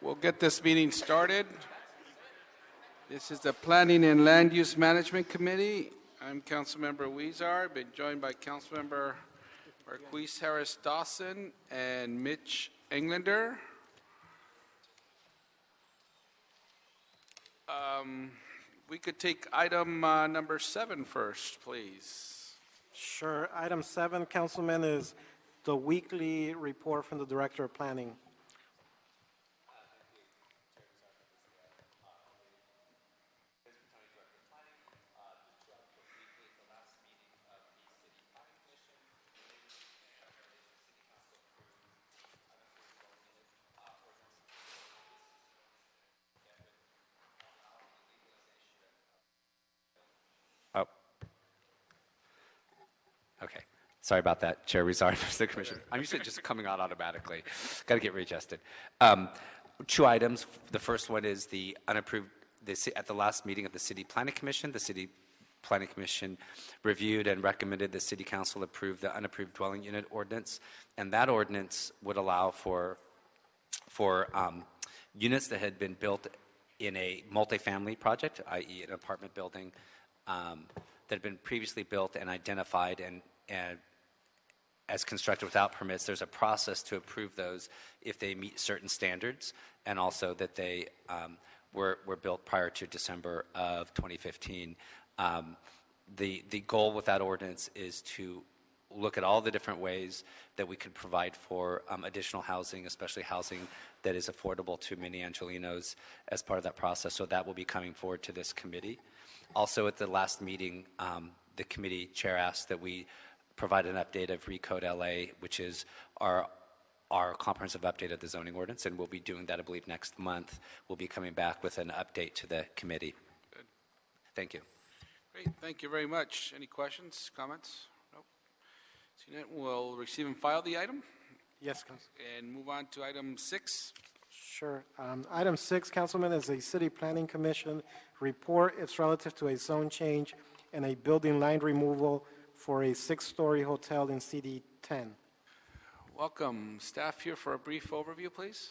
We'll get this meeting started. This is the Planning and Land Use Management Committee. I'm Councilmember Weezar, been joined by Councilmember Marquise Harris Dawson and Mitch Englander. We could take item number 7 first, please. Sure. Item 7, Councilman, is the weekly report from the Director of Planning. Okay. Sorry about that, Chair Weezar, Mr. Commissioner. I'm used to it just coming out automatically. Got to get readjusted. 2 items. The first one is the unapproved, at the last meeting of the City Planning Commission, the City Planning Commission reviewed and recommended the City Council approve the unapproved dwelling unit ordinance. And that ordinance would allow for units that had been built in a multifamily project, i.e. an apartment building, that had been previously built and identified and as constructed without permits. There's a process to approve those if they meet certain standards, and also that they were built prior to December of 2015. The goal with that ordinance is to look at all the different ways that we could provide for additional housing, especially housing that is affordable to many Angelenos as part of that process. So that will be coming forward to this committee. Also, at the last meeting, the committee chair asked that we provide an update of Recode LA, which is our comprehensive update of the zoning ordinance, and we'll be doing that, I believe, next month. We'll be coming back with an update to the committee. Good. Thank you. Great. Thank you very much. Any questions, comments? Nope. Seeing it, we'll receive and file the item. Yes, Councilman. And move on to item 6. Sure. Item 6, Councilman, is a City Planning Commission report. It's relative to a zone change and a building line removal for a 6-story hotel in CD 10. Welcome. Staff here for a brief overview, please.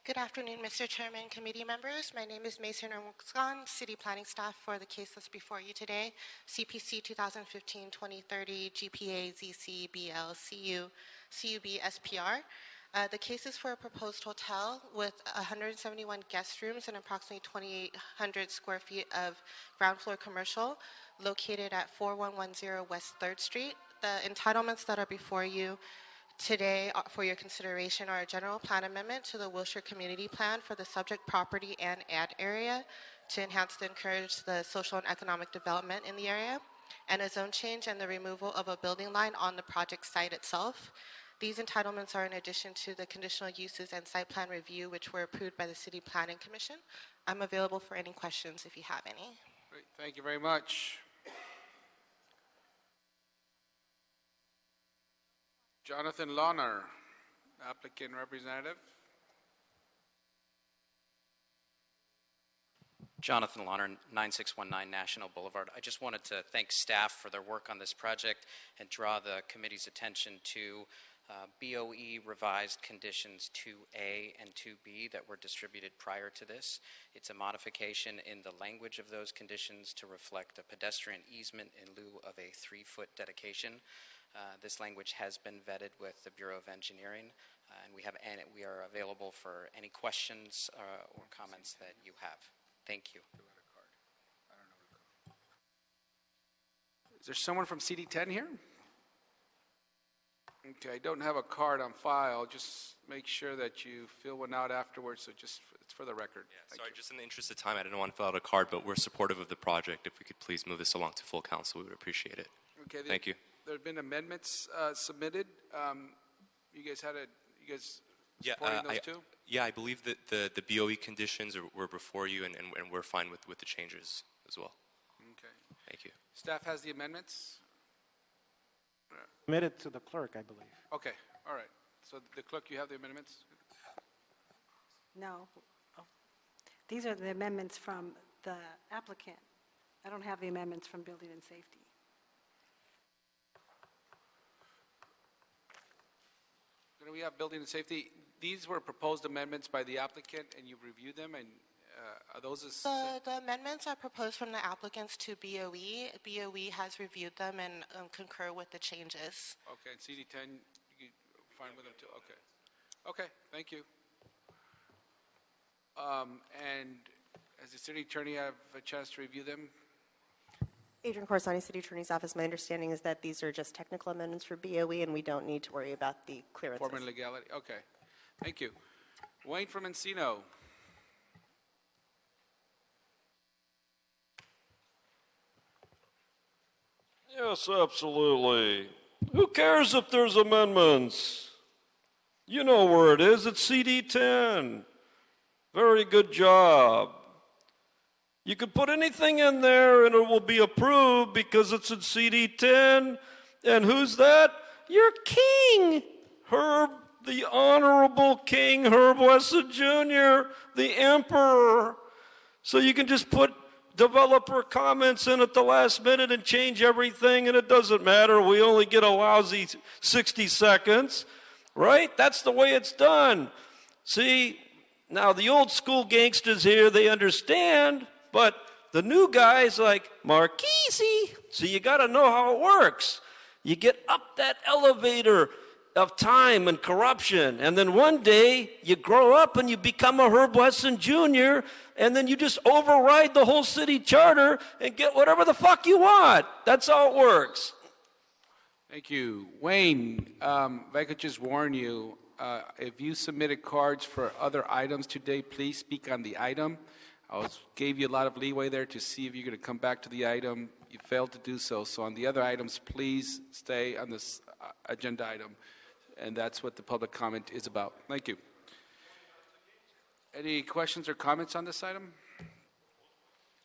Good afternoon, Mr. Chairman, committee members. My name is Mason Ramuksan, City Planning Staff for the case that's before you today, CPC 2015-2030, GPA, ZC, BL, CU, CUB, SPR. The case is for a proposed hotel with 171 guest rooms and approximately 2,800 square feet of ground floor commercial located at 4110 West 3rd Street. The entitlements that are before you today for your consideration are a general plan amendment to the Wilshire Community Plan for the subject property and ad area to enhance and encourage the social and economic development in the area, and a zone change and the removal of a building line on the project site itself. These entitlements are in addition to the conditional uses and site plan review, which were approved by the City Planning Commission. I'm available for any questions if you have any. Great. Thank you very much. Jonathan Lawner, applicant representative. Jonathan Lawner, 9619 National Boulevard. I just wanted to thank staff for their work on this project and draw the committee's attention to BOE revised conditions 2A and 2B that were distributed prior to this. It's a modification in the language of those conditions to reflect a pedestrian easement in lieu of a 3-foot dedication. This language has been vetted with the Bureau of Engineering, and we are available for any questions or comments that you have. Thank you. Is there someone from CD10 here? Okay, I don't have a card on file. Just make sure that you fill one out afterwards, so just it's for the record. Yeah, sorry, just in the interest of time, I didn't want to fill out a card, but we're supportive of the project. If we could please move this along to full council, we would appreciate it. Okay, thank you. There have been amendments submitted. You guys supporting those too? Yeah, I believe that the BOE conditions were before you, and we're fine with the changes as well. Okay. Thank you. Staff has the amendments? Submitted to the clerk, I believe. Okay, all right. So the clerk, you have the amendments? No. Oh. These are the amendments from the applicant. I don't have the amendments from Building and Safety. Can we have building and safety? These were proposed amendments by the applicant, and you've reviewed them, and are those as... The amendments are proposed from the applicants to BOE. BOE has reviewed them and concur with the changes. Okay, and CD10, you fine with them too? Okay. Okay, thank you. And has the city attorney have a chance to review them? Adrian Corsani, City Attorney's Office. My understanding is that these are just technical amendments for BOE, and we don't need to worry about the clearances. Form and legality, okay. Thank you. Wayne from Encino. Yes, absolutely. Who cares if there's amendments? You know where it is. It's CD10. Very good job. You can put anything in there and it will be approved because it's in CD10. And who's that? Your king, Herb, the Honorable King Herb Wesson Jr., the Emperor. So you can just put developer comments in at the last minute and change everything, and it doesn't matter. We only get a lousy 60 seconds, right? That's the way it's done. See, now the old school gangsters here, they understand, but the new guys like Marquise, so you got to know how it works. You get up that elevator of time and corruption, and then one day you grow up and you become a Herb Wesson Jr., and then you just override the whole city charter and get whatever the fuck you want. That's how it works. Thank you. Wayne, if I could just warn you, if you submitted cards for other items today, please speak on the item. Gave you a lot of leeway there to see if you're going to come back to the item. You failed to do so. So on the other items, please stay on this agenda item. And that's what the public comment is about. Thank you. Any questions or comments on this item?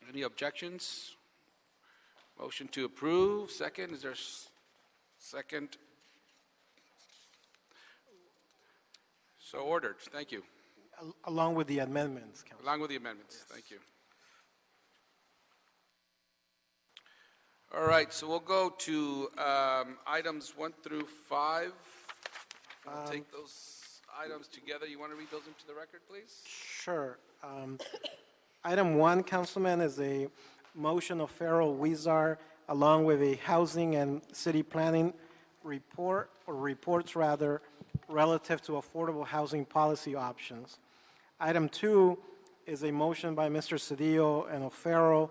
Any objections? Motion to approve. Second. Is there second? So ordered. Thank you. Along with the amendments, Council. Along with the amendments. Yes. Thank you. All right. So we'll go to items 1 through 5. We'll take those items together. You want to read those into the record, please? Sure. Item 1, Councilman, is a motion of Farrell Weezar, along with a housing and city planning report, or reports rather, relative to affordable housing policy options. Item 2 is a motion by Mr. Cedillo and O'Farrell,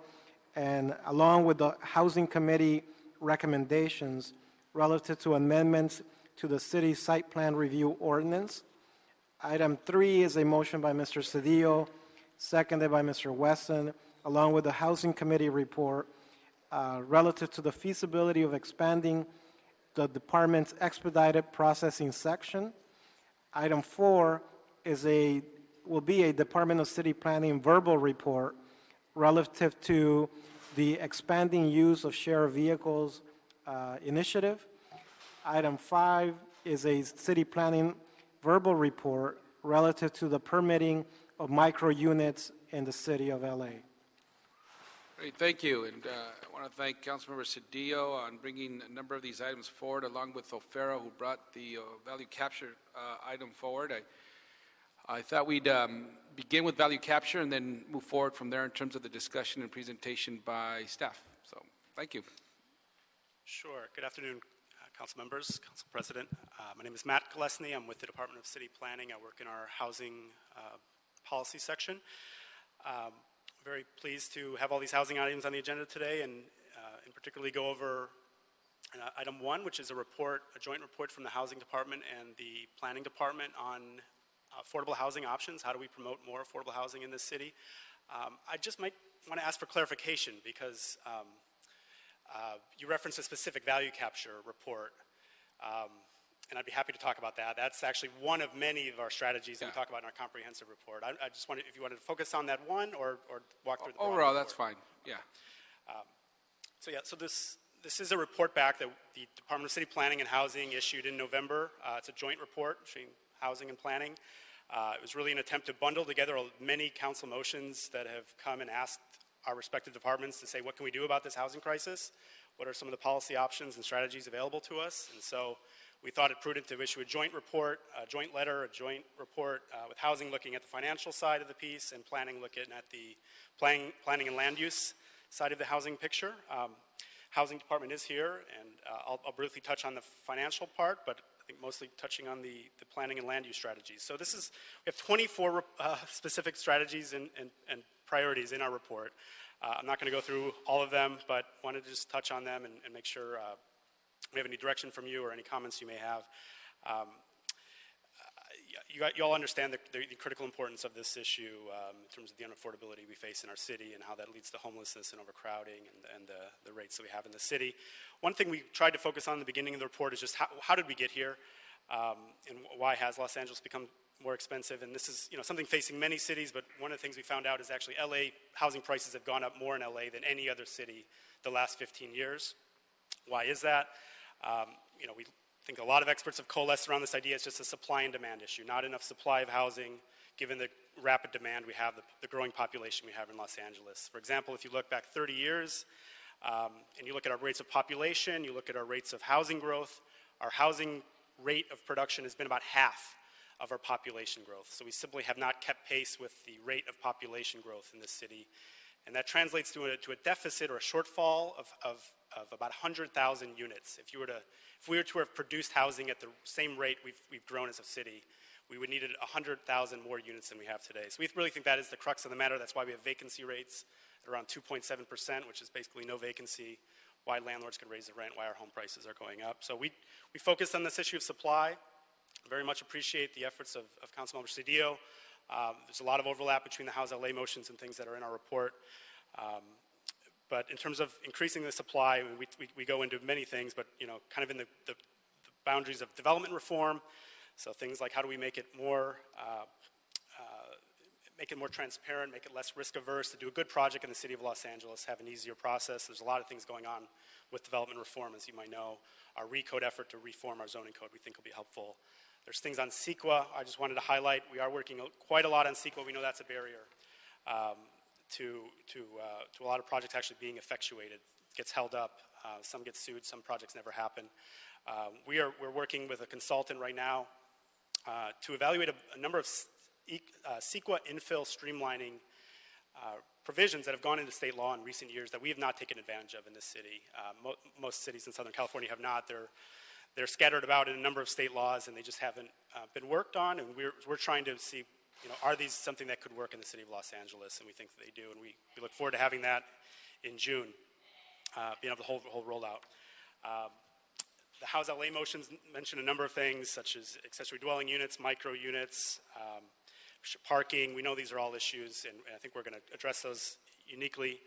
and along with the Housing Committee recommendations relative to amendments to the city site plan review ordinance. Item 3 is a motion by Mr. Cedillo, seconded by Mr. Wesson, along with the Housing Committee report relative to the feasibility of expanding the department's expedited processing section. Item 4 will be a Department of City Planning verbal report relative to the expanding use of shared vehicles initiative. Item 5 is a city planning verbal report relative to the permitting of micro units in the city of LA. Great, thank you. And I want to thank Councilmember Cedillo on bringing a number of these items forward, along with O'Farrell, who brought the value capture item forward. I thought we'd begin with value capture and then move forward from there in terms of the discussion and presentation by staff. So, thank you. Sure. Good afternoon, council members, council president. My name is Matt Kolesny. I'm with the Department of City Planning. I work in our housing policy section. Very pleased to have all these housing items on the agenda today, and in particularly go over item 1, which is a joint report from the Housing Department and the Planning Department on affordable housing options. How do we promote more affordable housing in this city? I just might want to ask for clarification because you referenced a specific value capture report, and I'd be happy to talk about that. That's actually one of many of our strategies that we talk about in our comprehensive report. I just wanted, if you wanted to focus on that one or walk through the overall, that's fine. Yeah. So this is a report back that the Department of City Planning and Housing issued in November. It's a joint report between housing and planning. It was really an attempt to bundle together many council motions that have come and asked our respective departments to say, what can we do about this housing crisis? What are some of the policy options and strategies available to us? And so we thought it prudent to issue a joint report, a joint letter, a joint report with housing looking at the financial side of the piece and planning looking at the planning and land use side of the housing picture. Housing department is here, and I'll briefly touch on the financial part, but I think mostly touching on the planning and land use strategies. So we have 24 specific strategies and priorities in our report. I'm not going to go through all of them, but wanted to just touch on them and make sure we have any direction from you or any comments you may have. You all understand the critical importance of this issue in terms of the unaffordability we face in our city and how that leads to homelessness and overcrowding and the rates that we have in the city. One thing we tried to focus on in the beginning of the report is just how did we get here, and why has Los Angeles become more expensive? And this is something facing many cities, but one of the things we found out is actually LA housing prices have gone up more in LA than any other city the last 15 years. Why is that? We think a lot of experts have coalesced around this idea. It's just a supply and demand issue. Not enough supply of housing, given the rapid demand we have, the growing population we have in Los Angeles. For example, if you look back 30 years, and you look at our rates of population, you look at our rates of housing growth, our housing rate of production has been about half of our population growth. So we simply have not kept pace with the rate of population growth in this city. And that translates to a deficit or a shortfall of about 100,000 units. If we were to have produced housing at the same rate we've grown as a city, we would need 100,000 more units than we have today. So we really think that is the crux of the matter. That's why we have vacancy rates at around 2.7%, which is basically no vacancy, why landlords can raise the rent, why our home prices are going up. So we focused on this issue of supply. Very much appreciate the efforts of Councilmember Cedillo. There's a lot of overlap between the House LA motions and things that are in our report. But in terms of increasing the supply, we go into many things, but kind of in the boundaries of development reform. So things like how do we make it more transparent, make it less risk averse, to do a good project in the city of Los Angeles, have an easier process. There's a lot of things going on with development reform, as you might know. Our recode effort to reform our zoning code we think will be helpful. There's things on CEQA I just wanted to highlight. We are working quite a lot on CEQA. We know that's a barrier to a lot of projects actually being effectuated. It gets held up. Some get sued. Some projects never happen. We're working with a consultant right now to evaluate a number of CEQA infill streamlining provisions that have gone into state law in recent years that we have not taken advantage of in this city. Most cities in Southern California have not. They're scattered about in a number of state laws, and they just haven't been worked on. And we're trying to see, are these something that could work in the city of Los Angeles? And we think that they do, and we look forward to having that in June, being able to hold the whole rollout. The House LA motions mention a number of things, such as accessory dwelling units, micro units, parking. We know these are all issues, and I think we're going to address those uniquely.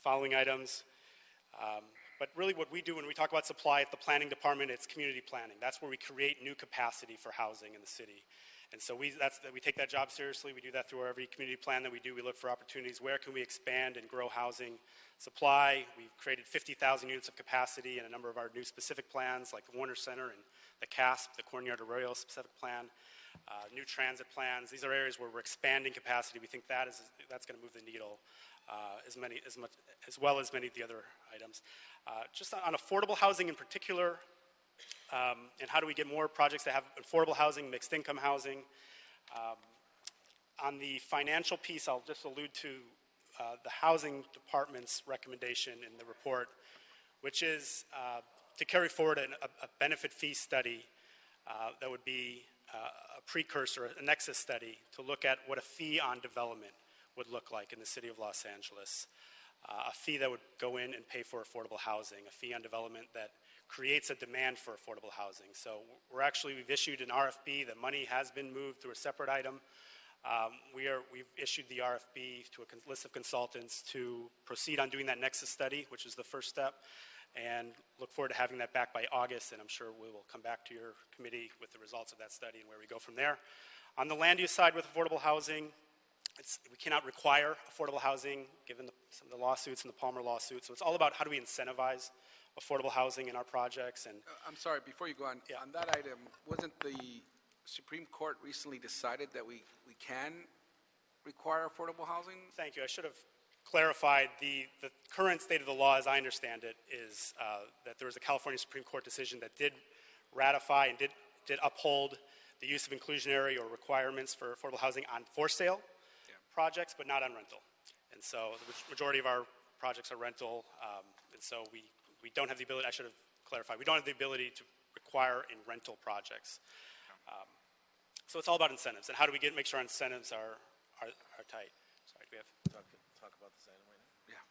Following items. But really what we do when we talk about supply at the planning department, it's community planning. That's where we create new capacity for housing in the city. And so we take that job seriously. We do that through every community plan that we do. We look for opportunities. Where can we expand and grow housing supply? We've created 50,000 units of capacity in a number of our new specific plans, like the Warner Center and the CASP, the Cornyard Arroyo specific plan, new transit plans. These are areas where we're expanding capacity. We think that's going to move the needle as well as many of the other items. Just on affordable housing in particular, and how do we get more projects that have affordable housing, mixed income housing. On the financial piece, I'll just allude to the housing department's recommendation in the report, which is to carry forward a benefit fee study that would be a precursor, a nexus study, to look at what a fee on development would look like in the city of Los Angeles. A fee that would go in and pay for affordable housing, a fee on development that creates a demand for affordable housing. So we've issued an RFP. The money has been moved through a separate item. We've issued the RFP to a list of consultants to proceed on doing that nexus study, which is the first step, and look forward to having that back by August, and I'm sure we will come back to your committee with the results of that study and where we go from there. On the land use side with affordable housing, we cannot require affordable housing given some of the lawsuits and the Palmer lawsuit. So it's all about how do we incentivize affordable housing in our projects. And I'm sorry, before you go on, on that item, wasn't the Supreme Court recently decided that we can require affordable housing? Thank you. I should have clarified the current state of the law, as I understand it, is that there was a California Supreme Court decision that did ratify and did uphold the use of inclusionary or requirements for affordable housing on for sale projects, but not on rental. And so the majority of our projects are rental, and so we don't have the ability, I should have clarified, we don't have the ability to require in rental projects. So it's all about incentives, and how do we make sure our incentives are tight? Sorry, do we have? Talk about this item right now? Yeah.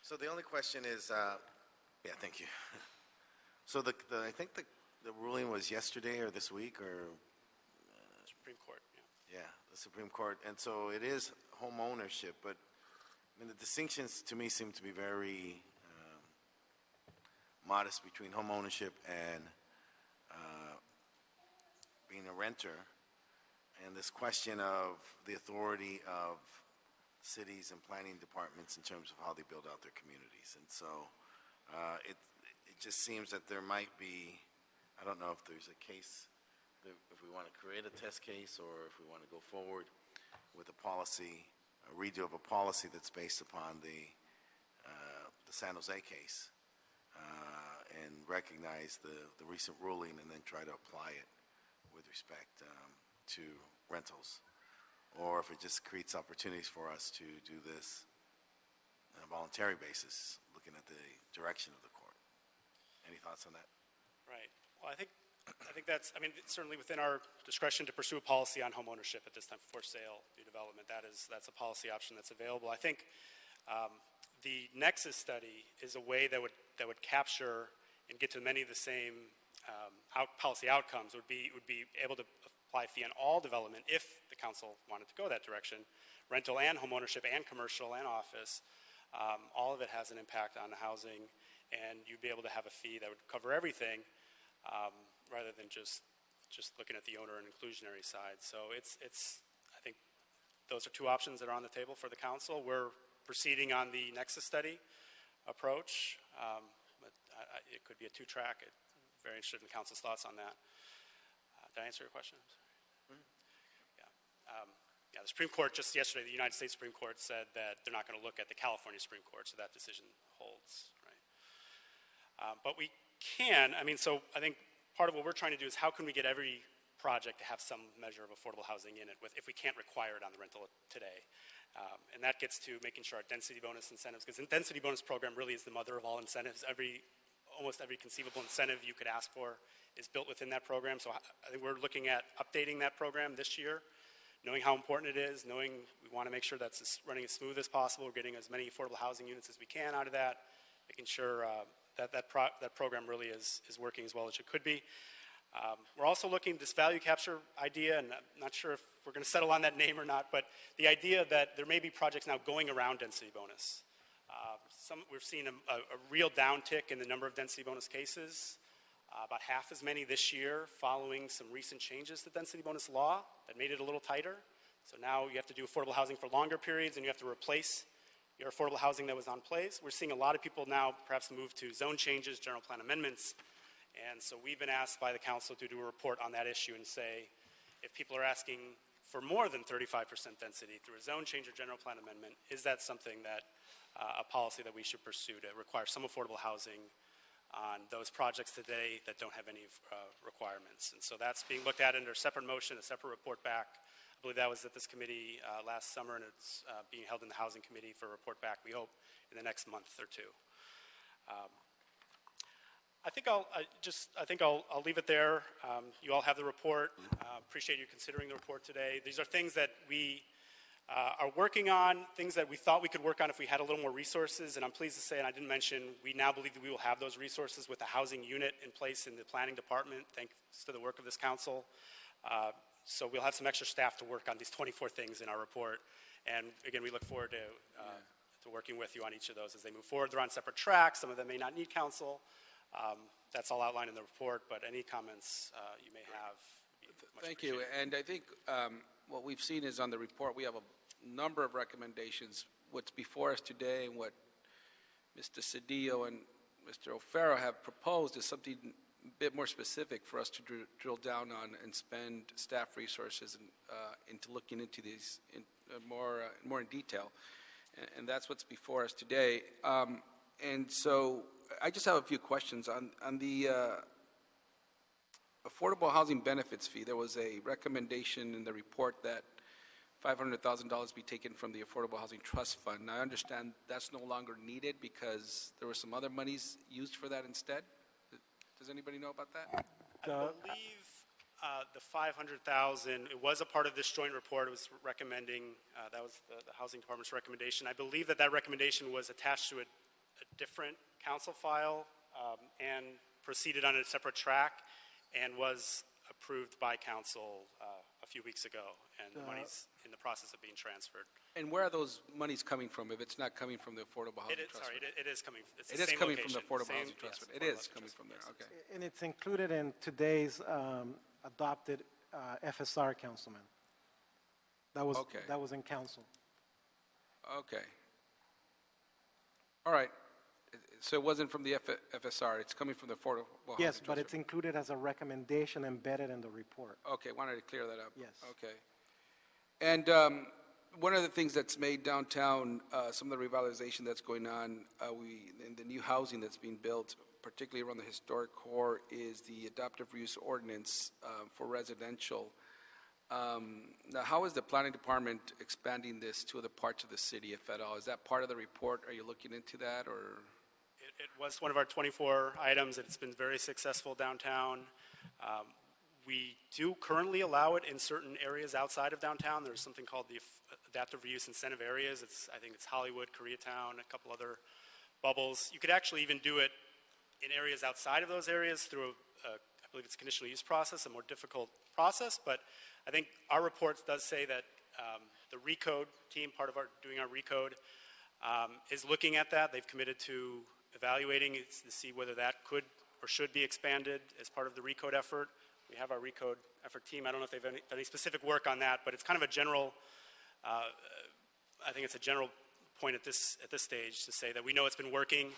So the only question is, yeah, thank you. So I think the ruling was yesterday or this week or? Supreme Court, yeah. Yeah, the Supreme Court. And so it is home ownership, but I mean, the distinctions to me seem to be very modest between home ownership and being a renter, and this question of the authority of cities and planning departments in terms of how they build out their communities. And so it just seems that there might be, I don't know if there's a case, if we want to create a test case or if we want to go forward with a policy, a redo of a policy that's based upon the San Jose case and recognize the recent ruling and then try to apply it with respect to rentals, or if it just creates opportunities for us to do this on a voluntary basis, looking at the direction of the court. Any thoughts on that? Right. Well, I think that's, I mean, it's certainly within our discretion to pursue a policy on home ownership at this time for sale, new development. That's a policy option that's available. I think the Nexus study is a way that would capture and get to many of the same policy outcomes. Would be able to apply a fee on all development if the council wanted to go that direction, rental and home ownership and commercial and office. All of it has an impact on the housing, and you'd be able to have a fee that would cover everything, rather than just looking at the owner and inclusionary side. So it's I think those are two options that are on the table for the council. We're proceeding on the Nexus study approach, but it could be a two-track. Very interested in the council's thoughts on that. Did I answer your question? Mm-hmm. Yeah. The Supreme Court just yesterday, the United States Supreme Court said that they're not going to look at the California Supreme Court, so that decision holds, right? But we can, I mean, so I think part of what we're trying to do is how can we get every project to have some measure of affordable housing in it if we can't require it on the rental today. And that gets to making sure our density bonus incentives, because the density bonus program really is the mother of all incentives. Almost every conceivable incentive you could ask for is built within that program. So I think we're looking at updating that program this year, knowing how important it is, knowing we want to make sure that's running as smooth as possible. We're getting as many affordable housing units as we can out of that, making sure that program really is working as well as it could be. We're also looking at this value capture idea, and I'm not sure if we're going to settle on that name or not, but the idea that there may be projects now going around density bonus. We've seen a real downtick in the number of density bonus cases, about half as many this year following some recent changes to the density bonus law that made it a little tighter. So now you have to do affordable housing for longer periods and you have to replace your affordable housing that was on place. We're seeing a lot of people now perhaps move to zone changes, general plan amendments, and so we've been asked by the council to do a report on that issue and say if people are asking for more than 35% density through a zone change or general plan amendment, is that something that a policy that we should pursue to require some affordable housing on those projects today that don't have any requirements. And so that's being looked at under a separate motion, a separate report back. I believe that was at this committee last summer, and it's being held in the Housing Committee for a report back, we hope, in the next month or two. I think I'll leave it there. You all have the report. Appreciate you considering the report today. These are things that we are working on, things that we thought we could work on if we had a little more resources, and I'm pleased to say, and I didn't mention, we now believe that we will have those resources with the housing unit in place in the planning department, thanks to the work of this council. So we'll have some extra staff to work on these 24 things in our report, and again, we look forward to working with you on each of those as they move forward. They're on separate tracks. Some of them may not need council. That's all outlined in the report, but any comments you may have. Thank you. And I think what we've seen is on the report, we have a number of recommendations. What's before us today and what Mr. Cedillo and Mr. O'Farrell have proposed is something a bit more specific for us to drill down on and spend staff resources into looking into these more in detail. and that's what's before us today. And so I just have a few questions. On the affordable housing benefits fee, there was a recommendation in the report that $500,000 be taken from the Affordable Housing Trust Fund. Now, I understand that's no longer needed because there were some other monies used for that instead. Does anybody know about that? I believe the 500,000, it was a part of this joint report. It was recommending, that was the Housing Department's recommendation. I believe that recommendation was attached to a different council file and proceeded on a separate track and was approved by council a few weeks ago, and the money's in the process of being transferred. And where are those monies coming from if it's not coming from the Affordable Housing Trust Fund? It is coming. It's It the is same coming location, from the Affordable same- Housing Trust yes, Fund. It Affordable is Housing coming Trust from there, Fund, yes. okay. And it's included in today's adopted FSR, Councilman. Okay. That was in council. Okay. All right. So it wasn't from the FSR, it's coming from the Affordable Housing Yes, Trust but Fund? it's included as a recommendation embedded in the report. Okay, wanted to clear that up. Yes. Okay. And one of the things that's made downtown, some of the revitalization that's going on, in the new housing that's being built, particularly around the historic core, is the adaptive reuse ordinance for residential. Now, how is the planning department expanding this to other parts of the city, if at all? Is that part of the report? Are you looking into that, or? It was one of our 24 items. It's been very successful downtown. We do currently allow it in certain areas outside of downtown. There's something called the adaptive reuse incentive areas. I think it's Hollywood, Koreatown, a couple other bubbles. You could actually even do it in areas outside of those areas through I believe it's a conditional use process, a more difficult process. But I think our report does say that the recode team, part of doing our recode, is looking at that. They've committed to evaluating it to see whether that could or should be expanded as part of the recode effort. We have our recode effort team. I don't know if they've done any specific work on that, but it's kind of a general, I think it's a general point at this stage to say that we know it's been working.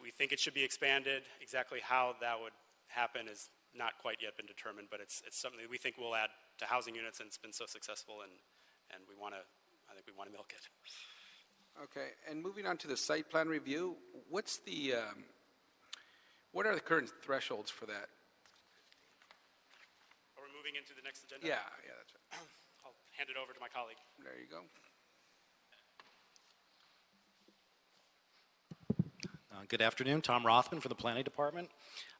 We think it should be expanded. Exactly how that would happen is not quite yet been determined, but it's something that we think will add to housing units, and it's been so successful, and I think we want to milk it. Okay, and moving on to the site plan review, what are the current thresholds for that? Are we moving into the next agenda? Yeah, that's right. I'll hand it over to my colleague. There you go. Good afternoon, Tom Rothman for the Planning Department.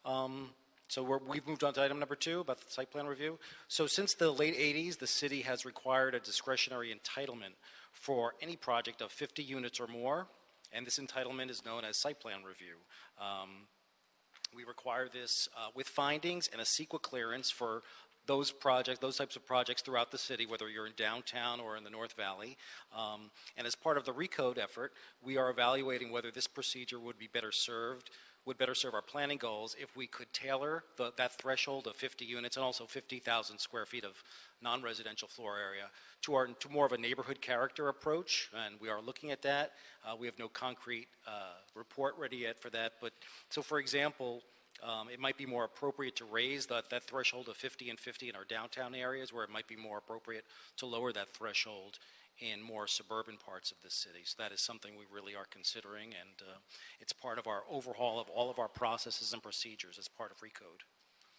We've moved on to item number 2 about the site plan review. So since the late 80s, the city has required a discretionary entitlement for any project of 50 units or more, and this entitlement is known as site plan review. We require this with findings and a CEQA clearance for those types of projects throughout the city, whether you're in downtown or in the North Valley. And as part of the recode effort, we are evaluating whether this procedure would better serve our planning goals if we could tailor that threshold of 50 units and also 50,000 square feet of non-residential floor area to more of a neighborhood character approach, and we are looking at that. We have no concrete report ready yet for that, but so for example, it might be more appropriate to raise that threshold of 50 and 50 in our downtown areas, where it might be more appropriate to lower that threshold in more suburban parts of the city. So that is something we really are considering, and it's part of our overhaul of all of our processes and procedures as part of recode.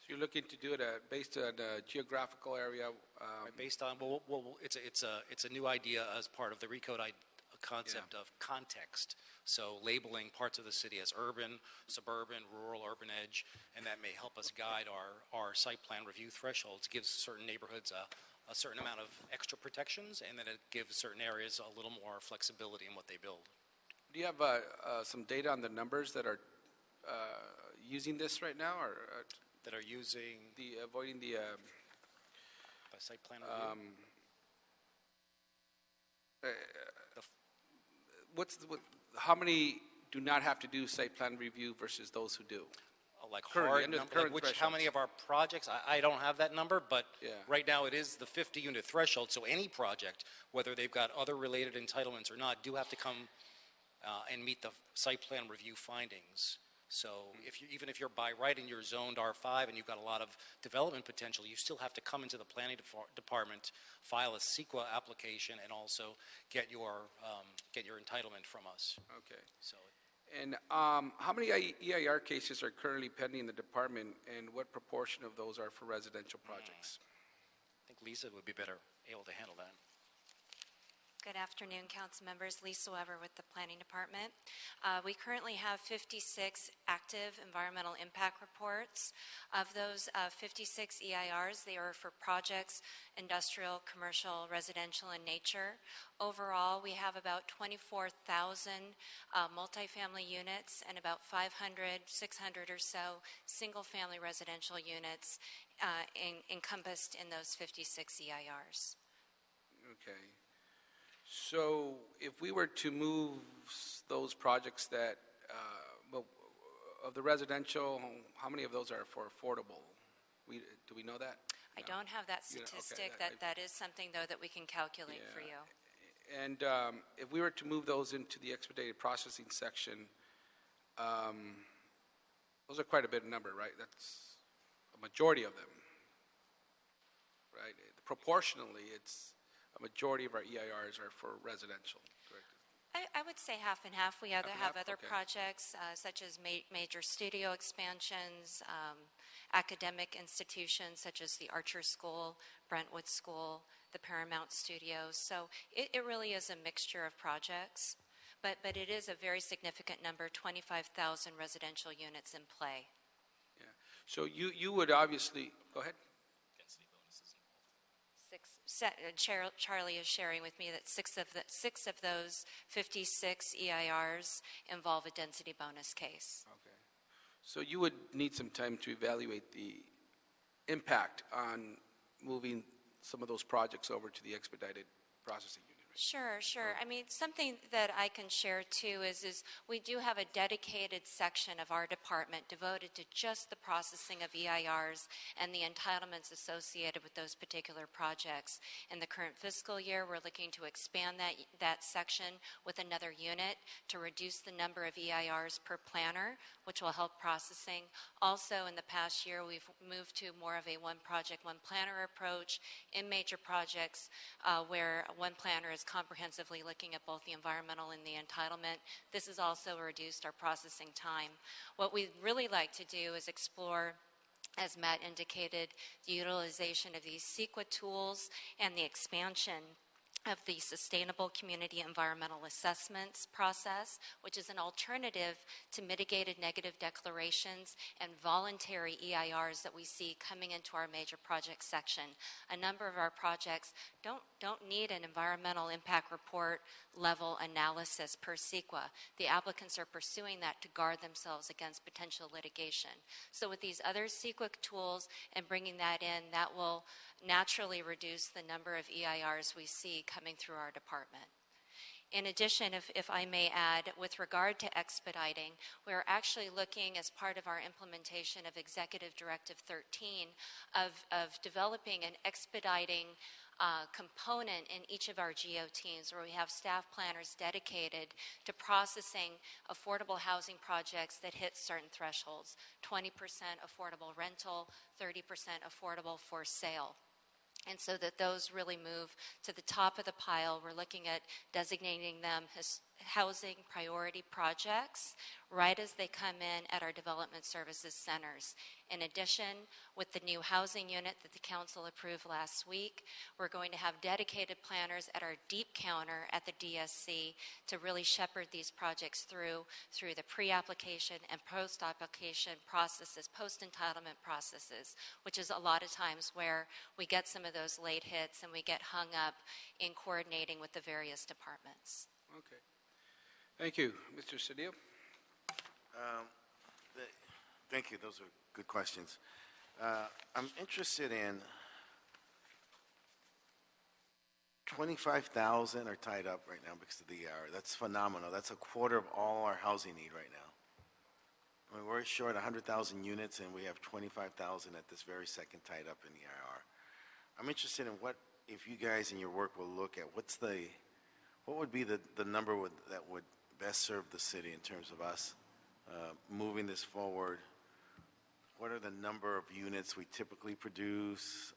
So you're looking to do it based on a geographical area? Based on, it's a new idea as part of the recode concept of context. So labeling parts of the city as urban, suburban, rural, urban edge, and that may help us guide our site plan review thresholds, gives certain neighborhoods a certain amount of extra protections, and then it gives certain areas a little more flexibility in what they build. Do you have some data on the numbers that are using this right now, or that are using avoiding the site plan review? How many do not have to do site plan review versus those who do? Like Currently, hard number, how many of our projects, I don't have that number, but right now it is the 50 unit threshold, so any project, whether they've got other related entitlements or not, do have to come and meet the site plan review findings So even if you're by right and you're zoned R5 and you've got a lot of development potential, you still have to come into the planning department, file a CEQA application, and also get your entitlement from us. Okay. So And how many EIR cases are currently pending in the department, and what proportion of those are for residential projects? I think Lisa would be better able to handle that. Good afternoon, council members. Lisa Weber with the Planning Department. We currently have 56 active environmental impact reports. Of those 56 EIRs, they are for projects, industrial, commercial, residential, and nature. Overall, we have about 24,000 multifamily units and about 500, 600 or so single-family residential units encompassed in those 56 EIRs. Okay. So if we were to move those projects that, well, of the residential, how many of those are for affordable? Do we know that? I don't have that You know, okay, statistic. That is something, though, that we can calculate for you. And if we were to move those into the expedited processing section, those are quite a bit of number, right? That's a majority of them, right? Proportionally, it's a majority of our EIRs are for residential, correct? I would say half and half. We have Half and half? other Okay. projects such as major studio expansions, academic institutions such as the Archer School, Brentwood School, the Paramount Studios. So it really is a mixture of projects, but it is a very significant number, 25,000 residential units in play. Yeah. So you would obviously, go ahead. Charlie is sharing with me that six of those 56 EIRs involve a density bonus case. Okay. So you would need some time to evaluate the impact on moving some of those projects over to the expedited processing unit. Sure. I mean, something that I can share too is we do have a dedicated section of our department devoted to just the processing of EIRs and the entitlements associated with those particular projects. In the current fiscal year, we're looking to expand that section with another unit to reduce the number of EIRs per planner, which will help processing. Also, in the past year, we've moved to more of a one project, one planner approach in major projects where one planner is comprehensively looking at both the environmental and the entitlement. This has also reduced our processing time. What we'd really like to do is explore, as Matt indicated, the utilization of these CEQA tools and the expansion of the Sustainable Community Environmental Assessments process, which is an alternative to mitigated negative declarations and voluntary EIRs that we see coming into our major project section. A number of our projects don't need an environmental impact report level analysis per CEQA. The applicants are pursuing that to guard themselves against potential litigation. So with these other CEQA tools and bringing that in, that will naturally reduce the number of EIRs we see coming through our department. In addition, if I may add, with regard to expediting, we're actually looking as part of our implementation of Executive Directive 13 of developing an expediting component in each of our GO teams where we have staff planners dedicated to processing affordable housing projects that hit certain thresholds, 20% affordable rental, 30% affordable for sale. And so that those really move to the top of the pile, we're looking at designating them as housing priority projects right as they come in at our development services centers. In addition, with the new housing unit that the council approved last week, we're going to have dedicated planners at our deep counter at the DSC to really shepherd these projects through the pre-application and post-application processes, post-entitlement processes, which is a lot of times where we get some of those late hits and we get hung up in coordinating with the various departments. Okay. Thank you. Mr. Cedillo? Thank you. Those are good questions. I'm interested in 25,000 are tied up right now because of the EIR. That's phenomenal. That's a quarter of all our housing need right now. I mean, we're short 100,000 units, and we have 25,000 at this very second tied up in the EIR. I'm interested in what, if you guys in your work will look at, what would be the number that would best serve the city in terms of us moving this forward, what are the number of units we typically produce?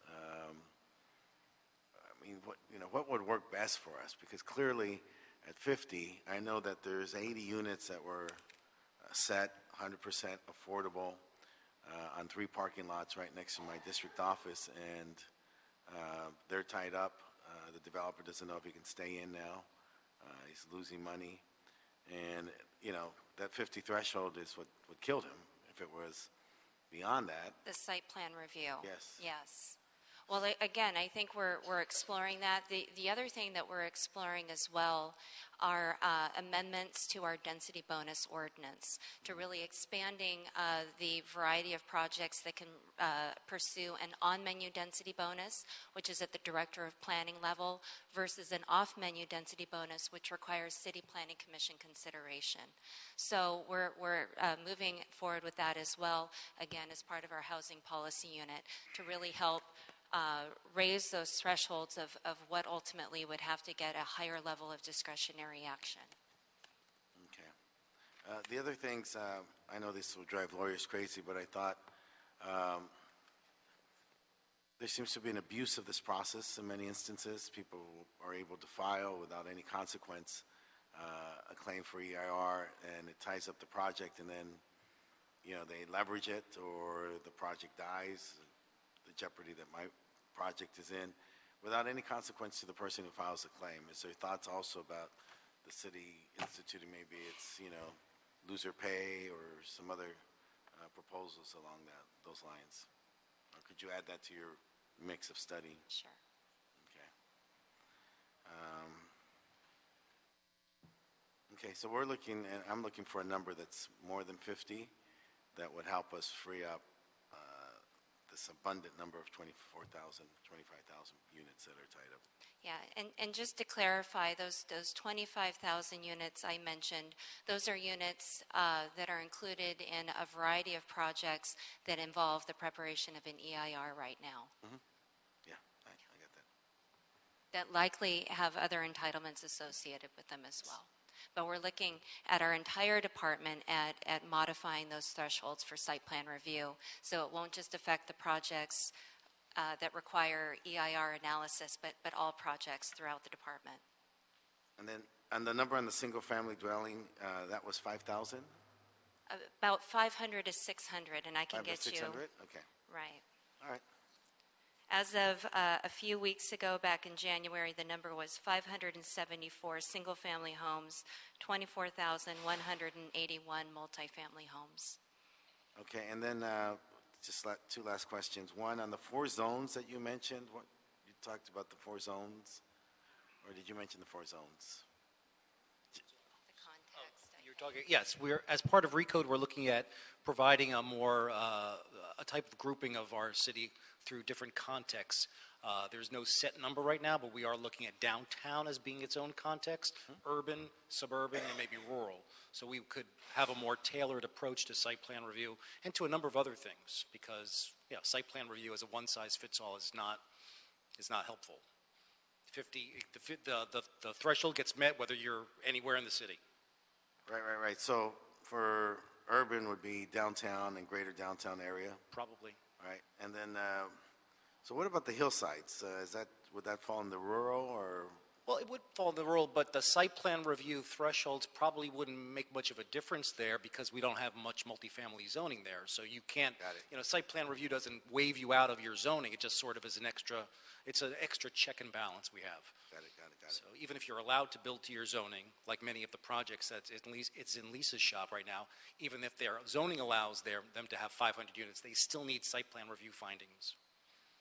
I mean, what would work best for us? Because clearly, at 50, I know that there's 80 units that were set, 100% affordable, on 3 parking lots right next to my district office, and they're tied up. The developer doesn't know if he can stay in now. He's losing money. And, that 50 threshold is what killed him. If it was beyond that. The site plan review. Yes. Yes. Well, again, I think we're exploring that. The other thing that we're exploring as well are amendments to our density bonus ordinance to really expanding the variety of projects that can pursue an on-menu density bonus, which is at the Director of Planning level, versus an off-menu density bonus, which requires City Planning Commission consideration. So we're moving forward with that as well, again, as part of our housing policy unit to really help raise those thresholds of what ultimately would have to get a higher level of discretionary action. Okay. The other things, I know this will drive lawyers crazy, but I thought there seems to be an abuse of this process in many instances. People are able to file without any consequence a claim for EIR, and it ties up the project, and then they leverage it, or the project dies, the jeopardy that my project is in, without any consequence to the person who files the claim. Is there thoughts also about the city instituting maybe it's, loser pay or some other proposals along those lines? Or could you add that to your mix of study? Sure. Okay. Okay, so I'm looking for a number that's more than 50 that would help us free up this abundant number of 25,000 units that are tied up. Yeah, and just to clarify, those 25,000 units I mentioned, those are units that are included in a variety of projects that involve the preparation of an EIR right now. Mm-hmm. Yeah, I get that. That likely have other entitlements associated with them as well. But we're looking at our entire department at modifying those thresholds for site plan review, so it won't just affect the projects that require EIR analysis, but all projects throughout the department. And the number on the single-family dwelling, that was 5,000? About 500 to 600, and I can get you. 600? Okay. Right. All right. As of a few weeks ago, back in January, the number was 574 single-family homes, 24,181 multifamily homes. Okay, and then just two last questions. One, on the 4 zones that you mentioned, you talked about the 4 zones, or did you mention the 4 zones? The context. You're talking, yes, as part of Recode, we're looking at providing a more, a type of grouping of our city through different contexts. There's no set number right now, but we are looking at downtown as being its own context, urban, suburban, and maybe rural. So we could have a more tailored approach to site plan review and to a number of other things, because site plan review as a one-size-fits-all is not helpful. The threshold gets met whether you're anywhere in the city. Right. So for urban would be downtown and greater downtown area? Probably. Right, and then, so what about the hillsides? Would that fall in the rural, or? Well, it would fall in the rural, but the site plan review thresholds probably wouldn't make much of a difference there because we don't have much multifamily zoning there. So you can't, site plan review doesn't waive you out of your zoning. It just sort of is an extra check and balance we have. Got it. So even if you're allowed to build to your zoning, like many of the projects it's in Lisa's shop right now, even if their zoning allows them to have 500 units, they still need site plan review findings.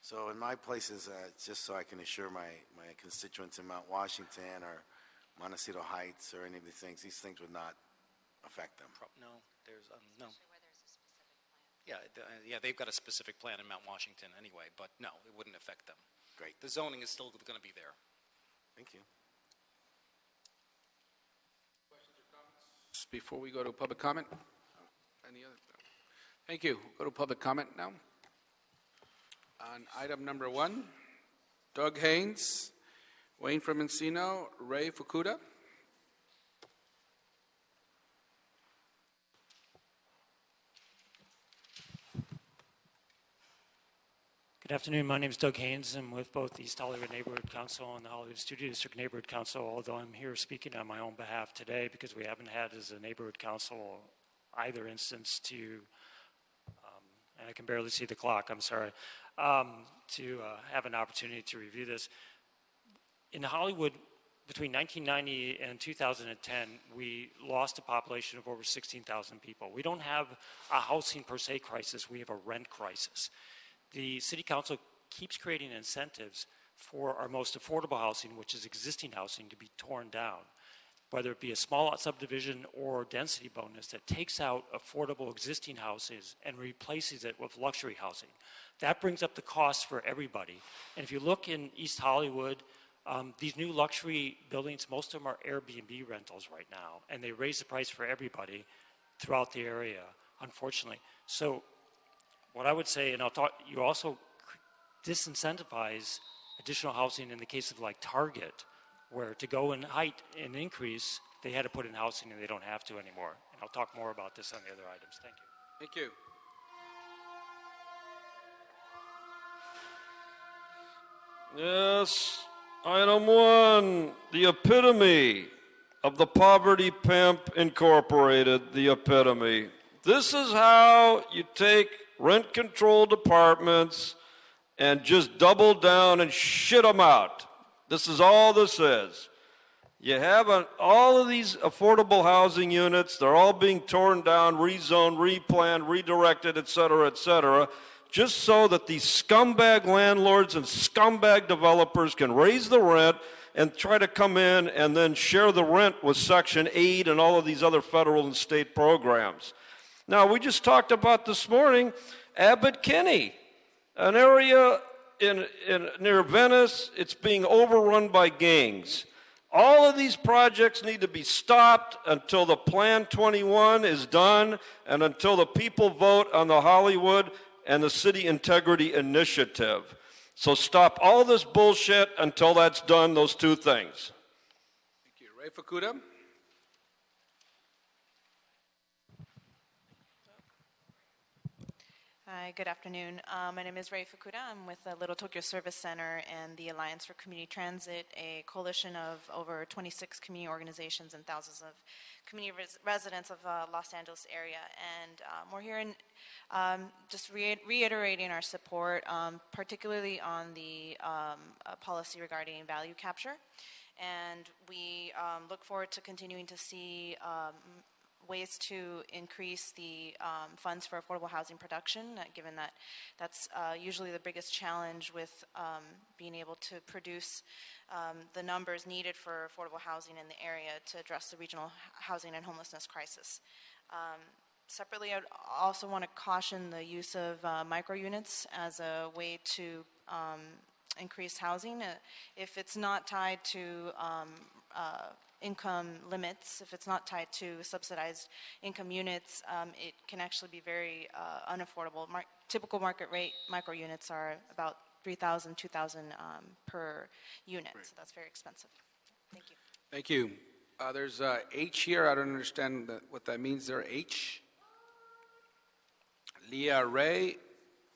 So in my places, just so I can assure my constituents in Mount Washington or Montecito Heights or any of these things would not affect them? No, there's no. Where there's a specific plan. Yeah, they've got a specific plan in Mount Washington anyway, but no, it wouldn't affect them. Great. The zoning is still going to be there. Thank you. Questions or comments before we go to public comment? Any other? Thank you. Go to public comment now. On item number 1, Doug Haynes, Wayne from Encino, Ray Fukuda. Good afternoon. My name is Doug Haynes. I'm with both the East Hollywood Neighborhood Council and the Hollywood Studio District Neighborhood Council, although I'm here speaking on my own behalf today because we haven't had as a neighborhood council either instance to, and I can barely see the clock, I'm sorry, to have an opportunity to review this. In Hollywood, between 1990 and 2010, we lost a population of over 16,000 people. We don't have a housing per se crisis, we have a rent crisis. The City Council keeps creating incentives for our most affordable housing, which is existing housing, to be torn down, whether it be a small subdivision or density bonus that takes out affordable existing houses and replaces it with luxury housing. That brings up the cost for everybody. And if you look in East Hollywood, these new luxury buildings, most of them are Airbnb rentals right now, and they raise the price for everybody throughout the area, unfortunately. So what I would say, and I'll talk, you also disincentivize additional housing in the case of like Target, where to go in height and increase, they had to put in housing and they don't have to anymore. And I'll talk more about this on the other items. Thank you. Thank you. Yes. Item 1, the epitome of the Poverty Pimp Incorporated, the epitome. This is how you take rent-controlled apartments and just double down and shit them out. This is all this is. You have all of these affordable housing units. They're all being torn down, rezoned, replanned, redirected, et cetera, just so that these scumbag landlords and scumbag developers can raise the rent and try to come in and then share the rent with Section 8 and all of these other federal and state programs. Now, we just talked about this morning Abbott Kinney, an area near Venice. It's being overrun by gangs. All of these projects need to be stopped until the Plan 21 is done and until the people vote on the Hollywood and the City Integrity Initiative. So stop all this bullshit until that's done, those two things. Thank you. Ray Fukuda. Hi, good afternoon. My name is Ray Fukuda. I'm with the Little Tokyo Service Center and the Alliance for Community Transit, a coalition of over 26 community organizations and thousands of community residents of Los Angeles area. And we're here in just reiterating our support, particularly on the policy regarding value capture. And we look forward to continuing to see ways to increase the funds for affordable housing production, given that that's usually the biggest challenge with being able to produce the numbers needed for affordable housing in the area to address the regional housing and homelessness crisis. Separately, I also want to caution the use of micro units as a way to increase housing. If it's not tied to income limits, if it's not tied to subsidized income units, it can actually be very unaffordable. Typical market rate micro units are about $3,000, $2,000 per unit, so that's very expensive. Thank you. Thank you. There's H here. I don't understand what that means there. H. Leah Ray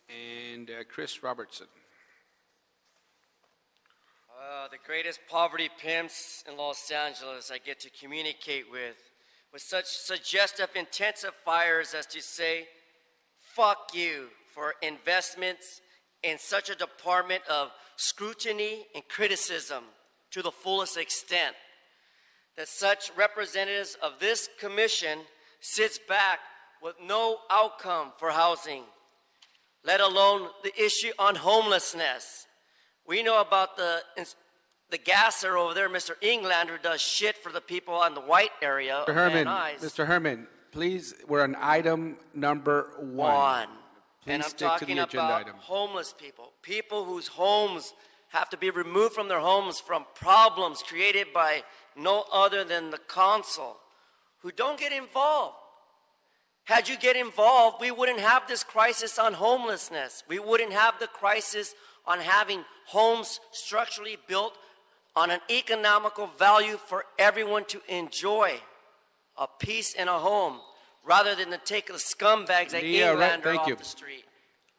and Chris Robertson. The greatest poverty pimps in Los Angeles I get to communicate with such suggestive intensifiers as to say, fuck you for investments in such a department of scrutiny and criticism to the fullest extent, that such representatives of this commission sits back with no outcome for housing, let alone the issue on homelessness. We know about the gasser over there, Mr. Englander, does shit for the people on the white area of Van Nuys. Mr. Herman, please, we're on item number 1. Please and I'm stick to talking the agenda about item. homeless people, people whose homes have to be removed from their homes from problems created by no other than the council, who don't get involved. Had you get involved, we wouldn't have this crisis on homelessness. We wouldn't have the crisis on having homes structurally built on an economical value for everyone to enjoy, a peace in a home, rather than to take the scumbags like Englander off the street.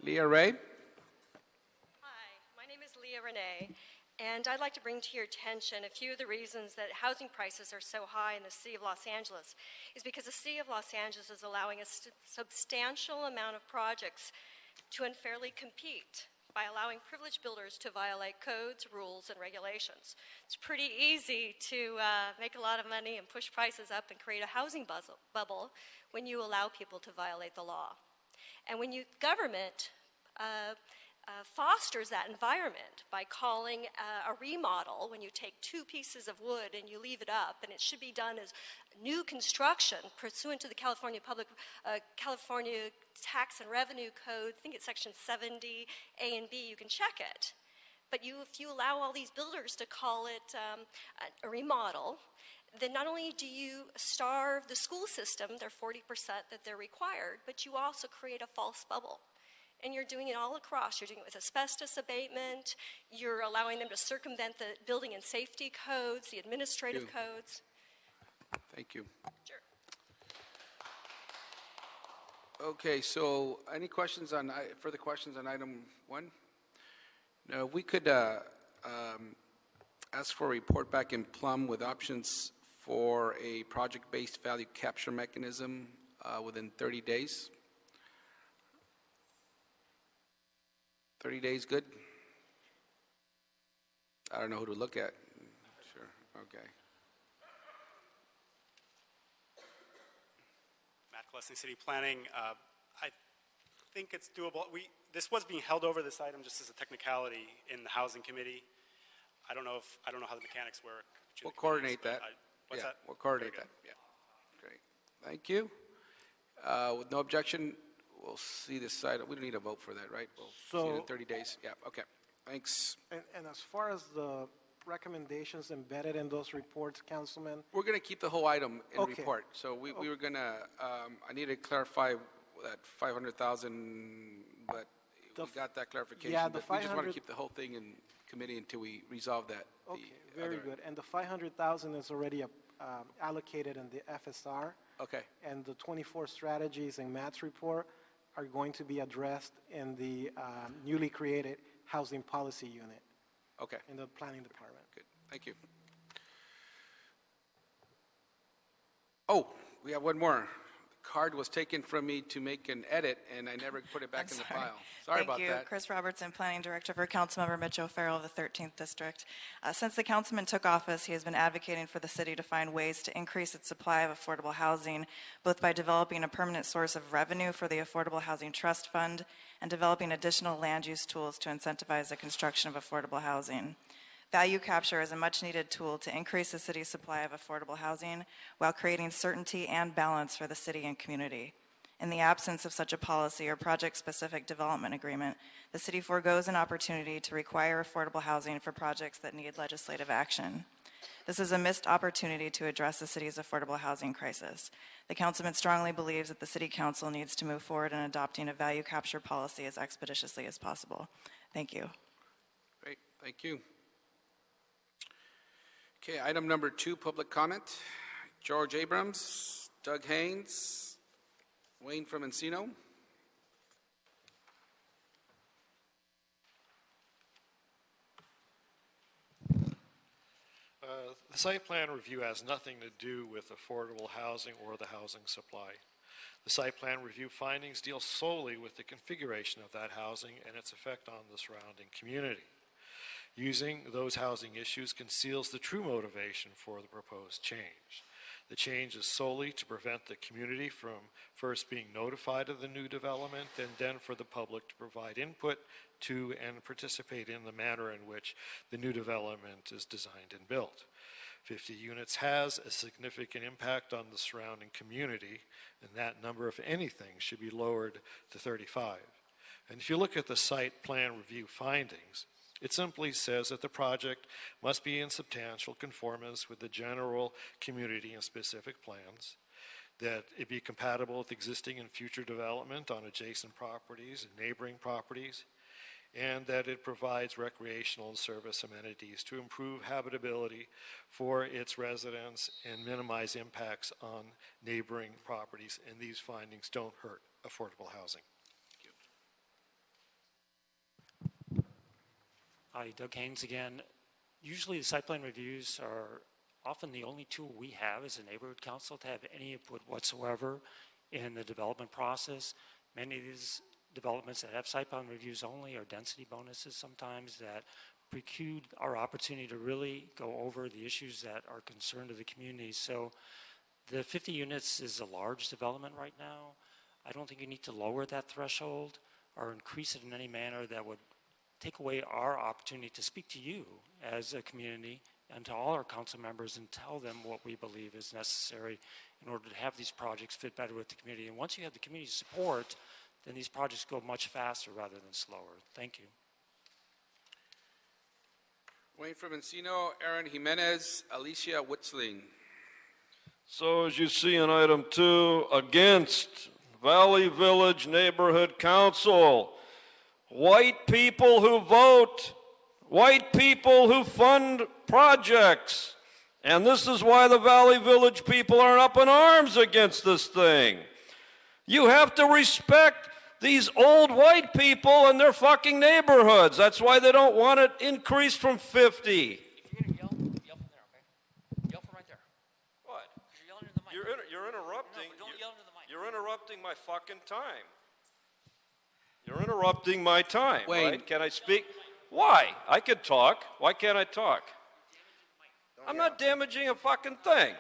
Leah Ray. Renee, and I'd like to bring to your attention a few of the reasons that housing prices are so high in the city of Los Angeles is because the city of Los Angeles is allowing a substantial amount of projects to unfairly compete by allowing privileged builders to violate codes, rules, and regulations. It's pretty easy to make a lot of money and push prices up and create a housing bubble when you allow people to violate the law. And when government fosters that environment by calling a remodel when you take two pieces of wood and you leave it up, and it should be done as new construction pursuant to the California Tax and Revenue Code. I think it's section 70 A and B. You can check it. But if you allow all these builders to call it a remodel, then not only do you starve the school system, their 40% that they're required, but you also create a false bubble. And you're doing it all across. You're doing it with asbestos abatement. You're allowing them to circumvent the building and safety codes, the administrative codes. Thank you. Sure. Okay, so any questions on, further questions on item 1? No, we could ask for a report back in Plum with options for a project-based value capture mechanism within 30 days. 30 days, good? I don't know who to look at. Sure, okay. Matt Gillespie, City Planning. I think it's doable. This was being held over, this item, just as a technicality in the Housing Committee. I don't know how the mechanics work. We'll coordinate that. What's that? We'll coordinate that. Yeah. Great. Thank you. With no objection, we'll see this side. We don't need a vote for that, right? We'll see it in 30 days. Yeah, okay. Thanks. And as far as the recommendations embedded in those reports, Councilman? We're going to keep the whole item in Okay. report. So we were going to, I need to clarify that 500,000, but we got that clarification. Yeah, the but we just want to 500 keep the whole thing in committee until we resolve that. Okay, very good. And the 500,000 is already allocated in the FSR. Okay. And the 24 strategies in Matt's report are going to be addressed in the newly created Housing Policy Unit. Okay. In the Planning Department. Good. Thank you. Oh, we have one more. The card was taken from me to make an edit, and I never put it back in the file. Sorry about Thank you. that. Chris Robertson, Planning Director for Councilmember Mitch O'Farrell of the 13th District. Since the councilman took office, he has been advocating for the city to find ways to increase its supply of affordable housing, both by developing a permanent source of revenue for the Affordable Housing Trust Fund and developing additional land use tools to incentivize the construction of affordable housing. Value capture is a much-needed tool to increase the city's supply of affordable housing while creating certainty and balance for the city and community. In the absence of such a policy or project-specific development agreement, the city forgoes an opportunity to require affordable housing for projects that need legislative action. This is a missed opportunity to address the city's affordable housing crisis. The councilman strongly believes that the city council needs to move forward in adopting a value capture policy as expeditiously as possible. Thank you. Great. Thank you. Okay, item number 2, public comment. George Abrams, Doug Haynes, Wayne from Encino. The site plan review has nothing to do with affordable housing or the housing supply. The site plan review findings deal solely with the configuration of that housing and its effect on the surrounding community. Using those housing issues conceals the true motivation for the proposed change. The change is solely to prevent the community from first being notified of the new development and then for the public to provide input to and participate in the manner in which the new development is designed and built. 50 units has a significant impact on the surrounding community, and that number, if anything, should be lowered to 35. And if you look at the site plan review findings, it simply says that the project must be in substantial conformance with the general community and specific plans, that it be compatible with existing and future development on adjacent properties and neighboring properties, and that it provides recreational and service amenities to improve habitability for its residents and minimize impacts on neighboring properties. And these findings don't hurt affordable housing. Hi, Doug Haynes again. Usually the site plan reviews are often the only tool we have as a neighborhood council to have any input whatsoever in the development process. Many of these developments that have site plan reviews only are density bonuses sometimes that preclude our opportunity to really go over the issues that are concerned to the community. So the 50 units is a large development right now. I don't think you need to lower that threshold or increase it in any manner that would take away our opportunity to speak to you as a community and to all our council members and tell them what we believe is necessary in order to have these projects fit better with the community. And once you have the community support, then these projects go much faster rather than slower. Thank you. Wayne from Encino, Aaron Jimenez, Alicia Witzling. So as you see in item 2, against Valley Village Neighborhood Council, white people who vote, white people who fund projects. And this is why the Valley Village people are up in arms against this thing. You have to respect these old white people and their fucking neighborhoods. That's why they don't want it increased from 50. Yell from there, okay? Yell from right there. What? You're yelling into the mic. You're interrupting. No, don't yell into the mic. You're interrupting my fucking time. You're interrupting my time, Wayne. right? Can I speak? Why? I can talk. Why can't I talk? I'm not damaging a fucking thing.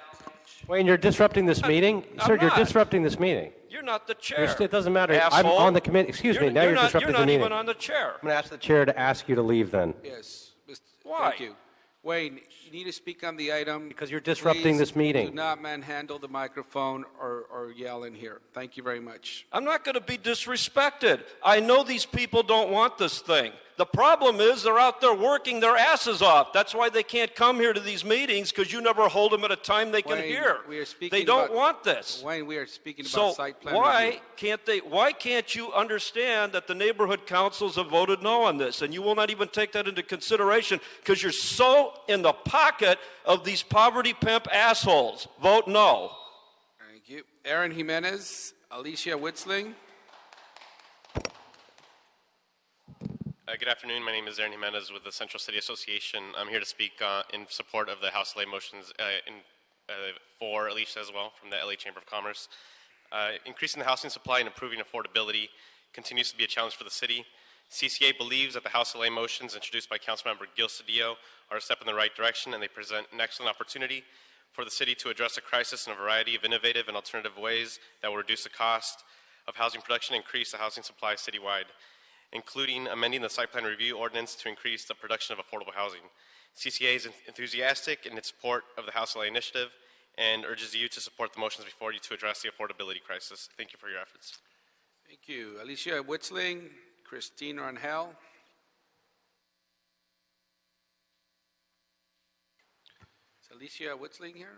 Wayne, you're disrupting this meeting. Sir, you're not. disrupting this meeting. You're not the chair. It doesn't matter. I'm Asshole. on the committee. Excuse me. Now you're disrupting the meeting. You're not even on the chair. I'm going to ask the chair to ask you to leave then. Yes. Why? Thank you. Wayne, you need to speak on the item. Because you're disrupting Please this meeting. Do not manhandle the microphone or yell in here. Thank you very much. I'm not going to be disrespected. I know these people don't want this thing. The problem is they're out there working their asses off. That's why they can't come here to these meetings, because you never hold them at a time they can Wayne, hear. we are speaking They don't about- want this. Wayne, we are speaking about So site plan why review. why can't you understand that the neighborhood councils have voted no on this, and you will not even take that into consideration because you're so in the pocket of these poverty pimp assholes? Vote no. Thank you. Aaron Jimenez, Alicia Witzling. Good afternoon. My name is Aaron Jimenez with the Central City Association. I'm here to speak in support of the House delay motions for Alicia as well from the LA Chamber of Commerce. Increasing the housing supply and improving affordability continues to be a challenge for the city. CCA believes that the House delay motions introduced by Councilmember Gil Cedillo are a step in the right direction, and they present an excellent opportunity for the city to address a crisis in a variety of innovative and alternative ways that will reduce the cost of housing production and increase the housing supply citywide, including amending the site plan review ordinance to increase the production of affordable housing. CCA is enthusiastic in its support of the House LA initiative and urges you to support the motions before you to address the affordability crisis. Thank you for your efforts. Thank you. Alicia Witzling, Christine Rangel. Is Alicia Witzling here?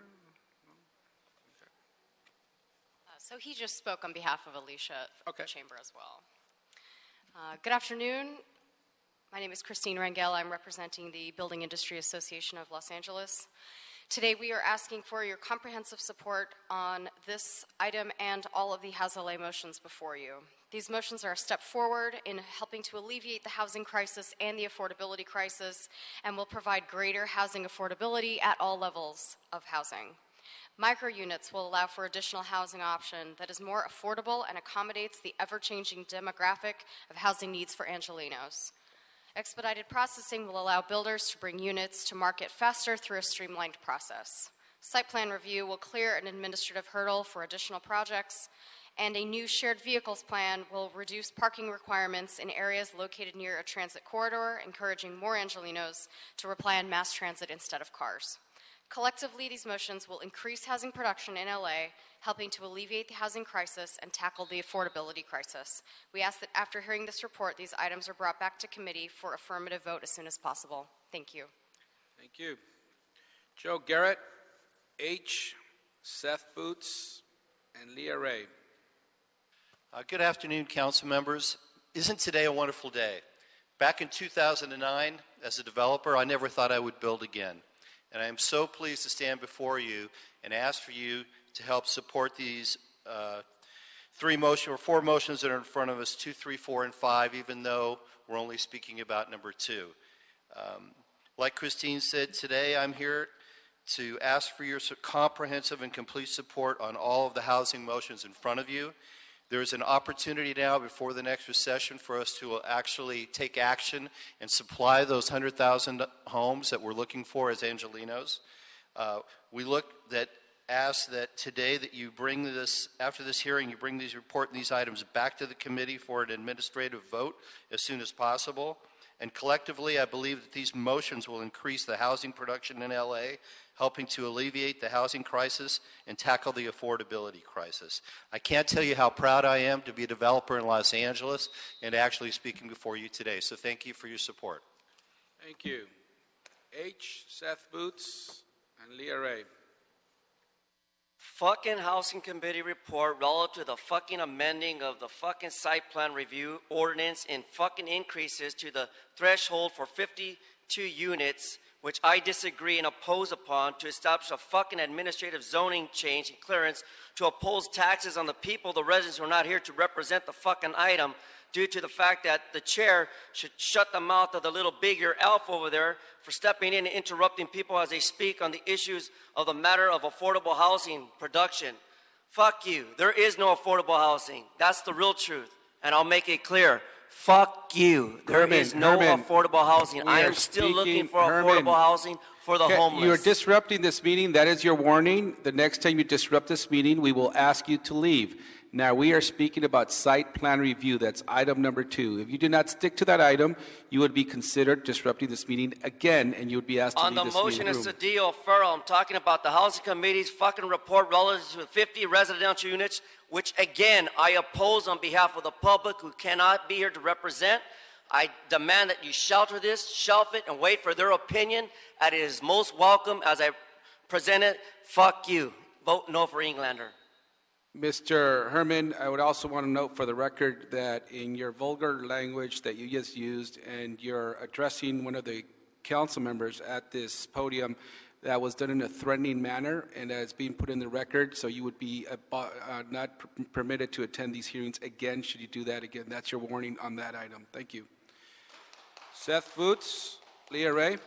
So he just spoke on behalf of Alicia from the Chamber as well. Good afternoon. My name is Christine Rangel. I'm representing the Building Industry Association of Los Angeles. Today we are asking for your comprehensive support on this item and all of the House LA motions before you. These motions are a step forward in helping to alleviate the housing crisis and the affordability crisis, and will provide greater housing affordability at all levels of housing. Micro units will allow for additional housing option that is more affordable and accommodates the ever-changing demographic of housing needs for Angelenos. Expedited processing will allow builders to bring units to market faster through a streamlined process. Site plan review will clear an administrative hurdle for additional projects, and a new shared vehicles plan will reduce parking requirements in areas located near a transit corridor, encouraging more Angelenos to rely on mass transit instead of cars. Collectively, these motions will increase housing production in LA, helping to alleviate the housing crisis and tackle the affordability crisis. We ask that after hearing this report, these items are brought back to committee for affirmative vote as soon as possible. Thank you. Thank you. Joe Garrett, H. Seth Boots, and Leah Ray. Good afternoon, council members. Isn't today a wonderful day? Back in 2009, as a developer, I never thought I would build again. And I am so pleased to stand before you and ask for you to help support these four motions that are in front of us, 2, 3, 4, and 5, even though we're only speaking about number 2. Like Christine said, today I'm here to ask for your comprehensive and complete support on all of the housing motions in front of you. There's an opportunity now before the next recession for us to actually take action and supply those 100,000 homes that we're looking for as Angelenos. We ask that today that you bring this, after this hearing, you bring these report and these items back to the committee for an administrative vote as soon as possible. And collectively, I believe that these motions will increase the housing production in LA, helping to alleviate the housing crisis and tackle the affordability crisis. I can't tell you how proud I am to be a developer in Los Angeles and actually speaking before you today. So thank you for your support. Thank you. H, Seth Boots, and Leah Ray. Fucking housing committee report relative to the fucking amending of the fucking site plan review ordinance and fucking increases to the threshold for 52 units, which I disagree and oppose upon, to establish a fucking administrative zoning change and clearance to oppose taxes on the people, the residents who are not here to represent the fucking item, due to the fact that the chair should shut the mouth of the little big-ear elf over there for stepping in and interrupting people as they speak on the issues of the matter of affordable housing production. Fuck you. There is no affordable housing. That's the real truth. And I'll make it clear. Fuck you. There is no affordable housing. I am still looking for affordable housing for the homeless. You're disrupting this meeting. That is your warning. The next time you disrupt this meeting, we will ask you to leave. Now, we are speaking about site plan review. That's item number 2. If you do not stick to that item, you would be considered disrupting this meeting again, and you would be asked to leave this meeting room. On the motion, it's Cedillo Farrell. I'm talking about the Housing Committee's fucking report relative to 50 residential units, which, again, I oppose on behalf of the public who cannot be here to represent. I demand that you shelter this, shelf it, and wait for their opinion. And it is most welcome as I present it. Fuck you. Vote no for Englander. Mr. Herman, I would also want to note for the record that in your vulgar language that you just used, and you're addressing one of the council members at this podium, that was done in a threatening manner, and that is being put in the record, so you would be not permitted to attend these hearings again should you do that again. That's your warning on that item. Thank you. Seth Boots, Leah Ray.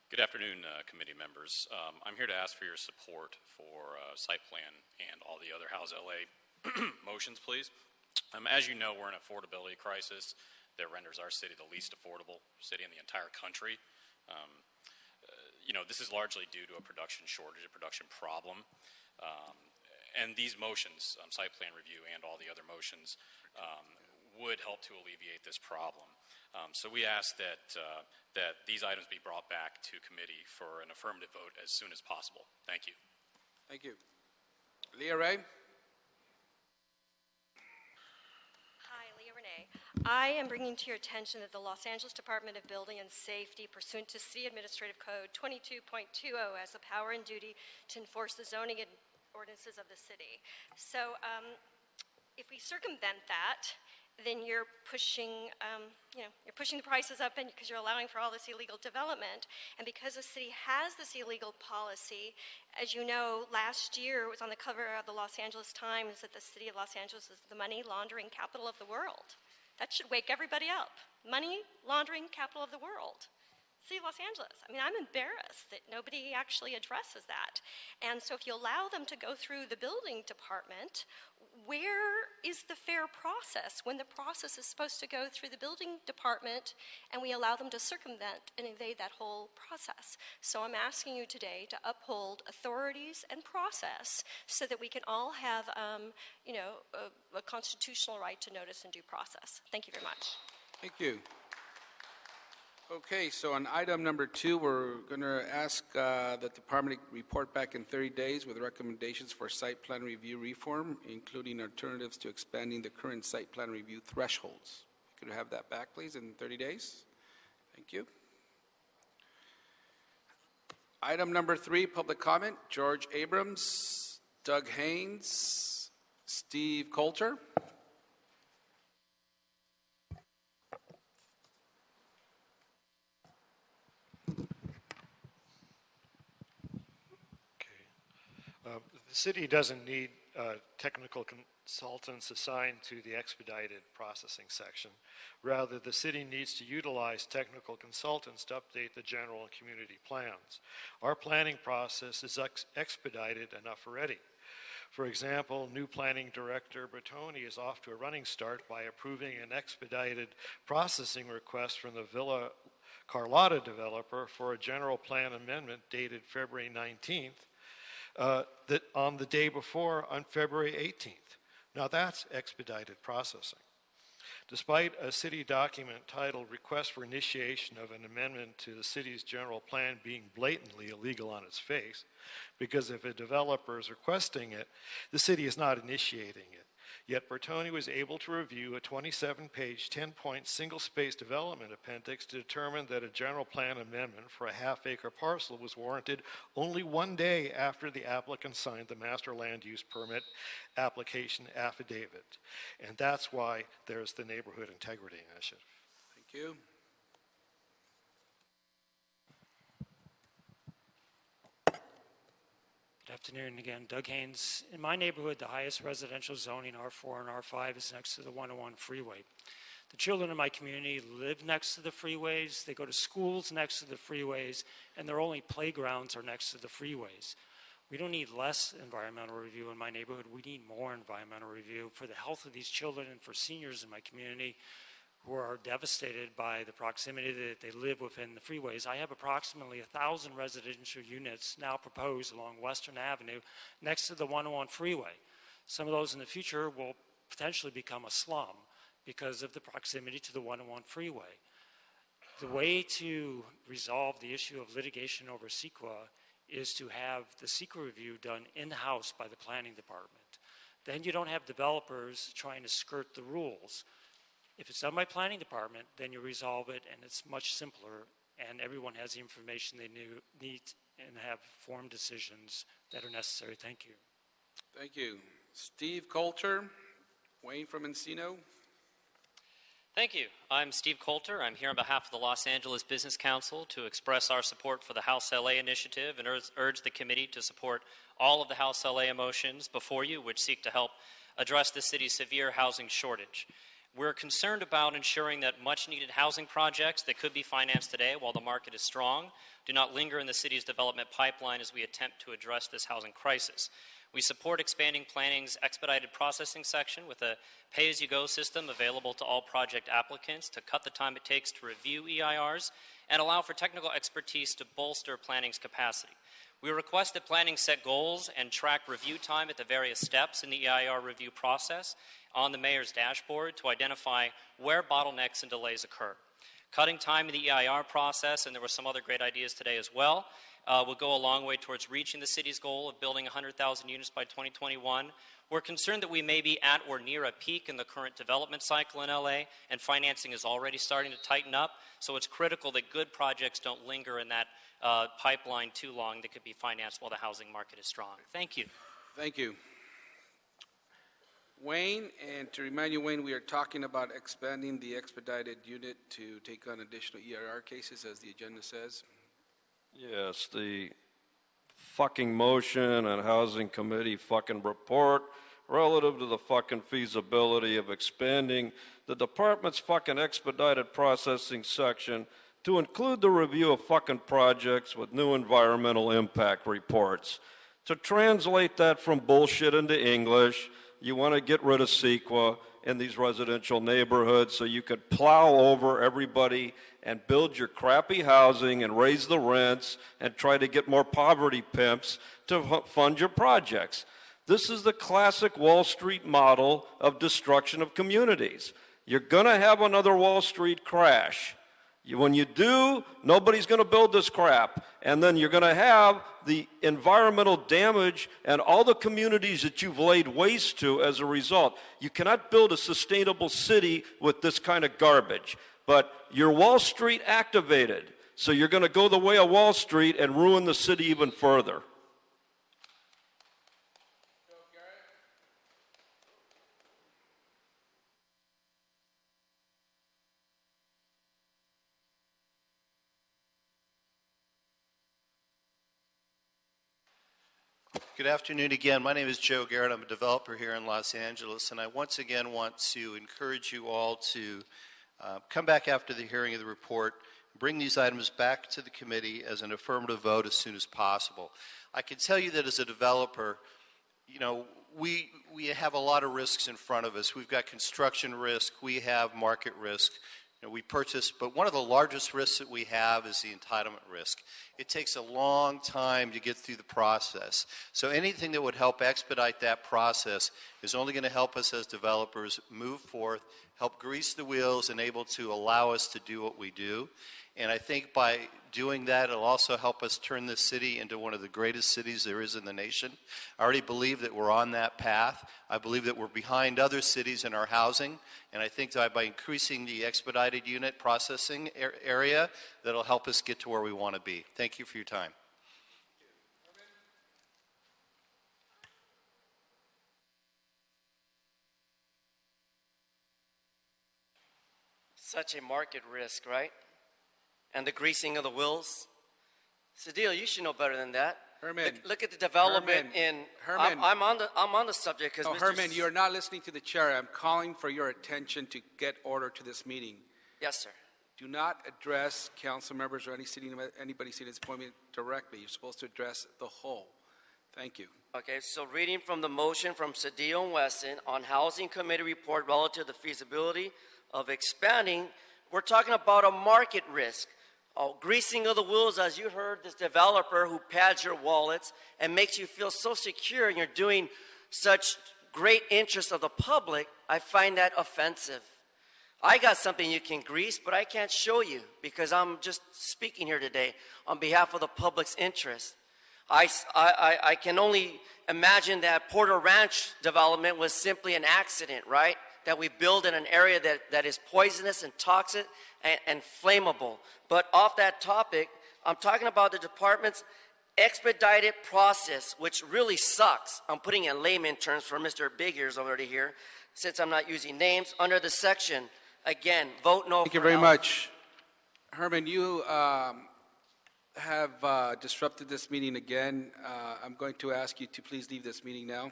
Good afternoon, committee members. I'm here to ask for your support for site plan and all the other House LA motions, please. As you know, we're in an affordability crisis that renders our city the least affordable city in the entire country. This is largely due to a production shortage, a production problem. And these motions, site plan review and all the other motions, would help to alleviate this problem. So we ask that these items be brought back to committee for an affirmative vote as soon as possible. Thank you. Thank you. Leah Ray. Hi, Leah Renee. I am bringing to your attention that the Los Angeles Department of Building and Safety, pursuant to City Administrative Code 22.20, has a power and duty to enforce the zoning ordinances of the city. So if we circumvent that, then you're pushing, you're pushing the prices up, and because you're allowing for all this illegal development. And because the city has this illegal policy, as you know, last year it was on the cover of the Los Angeles Times that the city of Los Angeles is the money laundering capital of the world. That should wake everybody up. Money laundering capital of the world. City of Los Angeles. I mean, I'm embarrassed that nobody actually addresses that. And so if you allow them to go through the building department, where is the fair process when the process is supposed to go through the building department and we allow them to circumvent and evade that whole process? So I'm asking you today to uphold authorities and process so that we can all have, a constitutional right to notice and due process. Thank you very much. Thank you. Okay, so on item number 2, we're going to ask the department report back in 30 days with recommendations for site plan review reform, including alternatives to expanding the current site plan review thresholds. Could we have that back, please, in 30 days? Thank you. Item number 3, public comment. George Abrams, Doug Haynes, Steve Coulter. The city doesn't need technical consultants assigned to the expedited processing section. Rather, the city needs to utilize technical consultants to update the general and community plans. Our planning process is expedited enough already. For example, new planning director Bertoni is off to a running start by approving an expedited processing request from the Villa Carlotta developer for a general plan amendment dated February 19th, that on the day before, on February 18th. Now that's expedited processing. Despite a city document titled Request for Initiation of an Amendment to the City's General Plan being blatantly illegal on its face, because if a developer is requesting it, the city is not initiating it. Yet Bertoni was able to review a 27-page, 10-point single-space development appendix to determine that a general plan amendment for a half-acre parcel was warranted only one day after the applicant signed the master land use permit application affidavit. And that's why there's the Neighborhood Integrity Initiative. Thank you. Good afternoon again. Doug Haynes. In my neighborhood, the highest residential zoning, R4 and R5, is next to the 101 freeway. The children in my community live next to the freeways, they go to schools next to the freeways, and their only playgrounds are next to the freeways. We don't need less environmental review in my neighborhood. We need more environmental review for the health of these children and for seniors in my community who are devastated by the proximity that they live within the freeways. I have approximately 1,000 residential units now proposed along Western Avenue next to the 101 freeway. Some of those in the future will potentially become a slum because of the proximity to the 101 freeway. The way to resolve the issue of litigation over CEQA is to have the CEQA review done in-house by the planning department. Then you don't have developers trying to skirt the rules. If it's done by planning department, then you resolve it, and it's much simpler, and everyone has the information they need and have formed decisions that are necessary. Thank you. Thank you. Steve Coulter, Wayne from Encino. Thank you. I'm Steve Coulter. I'm here on behalf of the Los Angeles Business Council to express our support for the House LA initiative and urge the committee to support all of the House LA motions before you, which seek to help address the city's severe housing shortage. We're concerned about ensuring that much-needed housing projects that could be financed today while the market is strong do not linger in the city's development pipeline as we attempt to address this housing crisis. We support expanding planning's expedited processing section with a pay-as-you-go system available to all project applicants to cut the time it takes to review EIRs and allow for technical expertise to bolster planning's capacity. We request that planning set goals and track review time at the various steps in the EIR review process on the mayor's dashboard to identify where bottlenecks and delays occur. Cutting time in the EIR process, and there were some other great ideas today as well, will go a long way towards reaching the city's goal of building 100,000 units by 2021. We're concerned that we may be at or near a peak in the current development cycle in LA, and financing is already starting to tighten up, so it's critical that good projects don't linger in that pipeline too long that could be financed while the housing market is strong. Thank you. Thank you. Wayne, and to remind you, Wayne, we are talking about expanding the expedited unit to take on additional EIR cases, as the agenda says. Yes, the fucking motion and housing committee fucking report relative to the fucking feasibility of expanding the department's fucking expedited processing section to include the review of fucking projects with new environmental impact reports. To translate that from bullshit into English, you want to get rid of CEQA in these residential neighborhoods so you could plow over everybody and build your crappy housing and raise the rents and try to get more poverty pimps to fund your projects. This is the classic Wall Street model of destruction of communities. You're going to have another Wall Street crash. When you do, nobody's going to build this crap. And then you're going to have the environmental damage and all the communities that you've laid waste to as a result. You cannot build a sustainable city with this kind of garbage. But you're Wall Street activated. So you're going to go the way of Wall Street and ruin the city even further. Good afternoon again. My name is Joe Garrett. I'm a developer here in Los Angeles, and I once again want to encourage you all to come back after the hearing of the report, bring these items back to the committee as an affirmative vote as soon as possible. I can tell you that as a developer, you know, we have a lot of risks in front of us. We've got construction risk, we have market risk. You know, we purchase, but one of the largest risks that we have is the entitlement risk. It takes a long time to get through the process. So anything that would help expedite that process is only going to help us as developers move forth, help grease the wheels, and able to allow us to do what we do. And I think by doing that, it'll also help us turn this city into one of the greatest cities there is in the nation. I already believe that we're on that path. I believe that we're behind other cities in our housing. And I think that by increasing the expedited unit processing area, that'll help us get to where we want to be. Thank you for your time. Such a market risk, right? And the greasing of the wheels. Cedillo, you should know better than that. Herman, look at the development Herman, I'm on the subject because Herman, you're not listening to the chair. I'm calling for your attention to get order to this meeting. Yes, sir. Do not address council members or anybody seated at this appointment directly. You're supposed to address the whole. Thank you. Okay, so reading from the motion from Cedillo and Wesson on Housing Committee report relative to the feasibility of expanding, we're talking about a market risk. Greasing of the wheels, as you heard, this developer who pads your wallets and makes you feel so secure and you're doing such great interest of the public, I find that offensive. I got something you can grease, but I can't show you because I'm just speaking here today on behalf of the public's interest. I can only imagine that Porter Ranch development was simply an accident, right? That we build in an area that is poisonous and toxic and flammable. But off that topic, I'm talking about the department's expedited process, which really sucks. I'm putting in layman terms for Mr. Big Ears over here, since I'm not using names. Under the section, again, vote no. Thank you very much. Herman, you have disrupted this meeting again. I'm going to ask you to please leave this meeting now.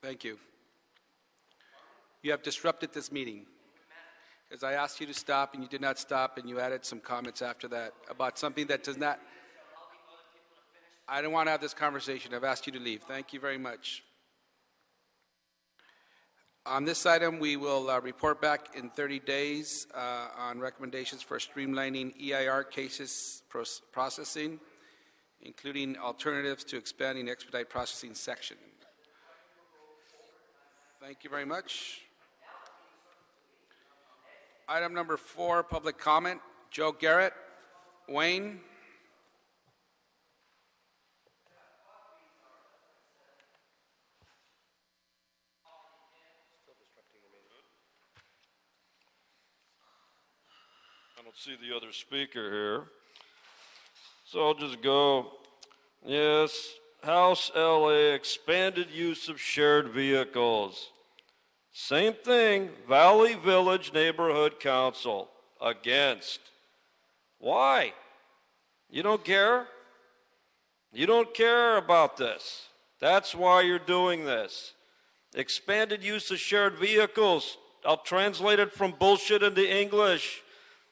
Thank you. You have disrupted this meeting. Because I asked you to stop and you did not stop and you added some comments after that about something that does not. I don't want to have this conversation. I've asked you to leave. Thank you very much. On this item, we will report back in 30 days on recommendations for streamlining EIR cases processing, including alternatives to expanding expedite processing section. Thank you very much. Item number 4, public comment. Joe Garrett, Wayne. I don't see the other speaker here. So I'll just go. Yes, House LA, expanded use of shared vehicles. Same thing, Valley Village Neighborhood Council, against. Why? You don't care? You don't care about this. That's why you're doing this. Expanded use of shared vehicles. I'll translate it from bullshit into English.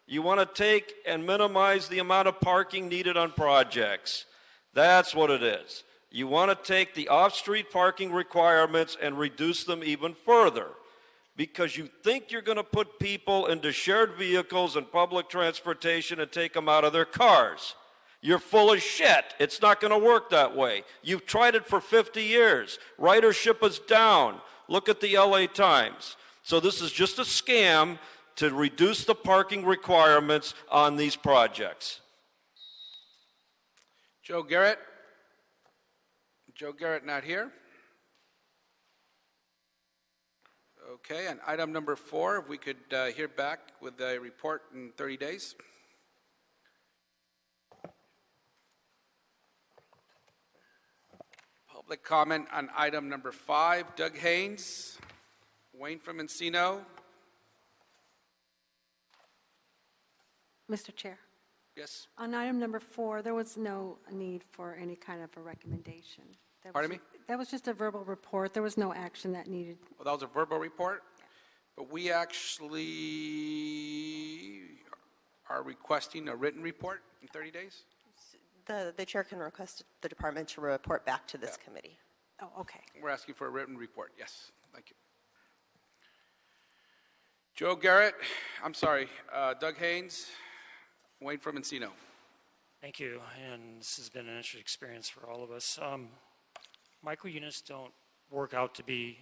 You want to take and minimize the amount of parking needed on projects. That's what it is. You want to take the off-street parking requirements and reduce them even further because you think you're going to put people into shared vehicles and public transportation and take them out of their cars. You're full of shit. It's not going to work that way. You've tried it for 50 years. Ridership is down. Look at the LA Times. So this is just a scam to reduce the parking requirements on these projects. Joe Garrett. Joe Garrett not here. Okay, and item number 4, if we could hear back with a report in 30 days. Public comment on item number 5, Doug Haynes, Wayne from Encino. Mr. Chair. Yes? On item number 4, there was no need for any kind of a recommendation. Pardon me? That was just a verbal report. There was no action that needed. Well, that was a verbal report, but we actually are requesting a written report in 30 days? The chair can request the department to report back to this committee. Oh, okay. We're asking for a written report, yes. Thank you. Joe Garrett, Doug Haynes, Wayne from Encino. Thank you, and this has been an interesting experience for all of us. Micro units don't work out to be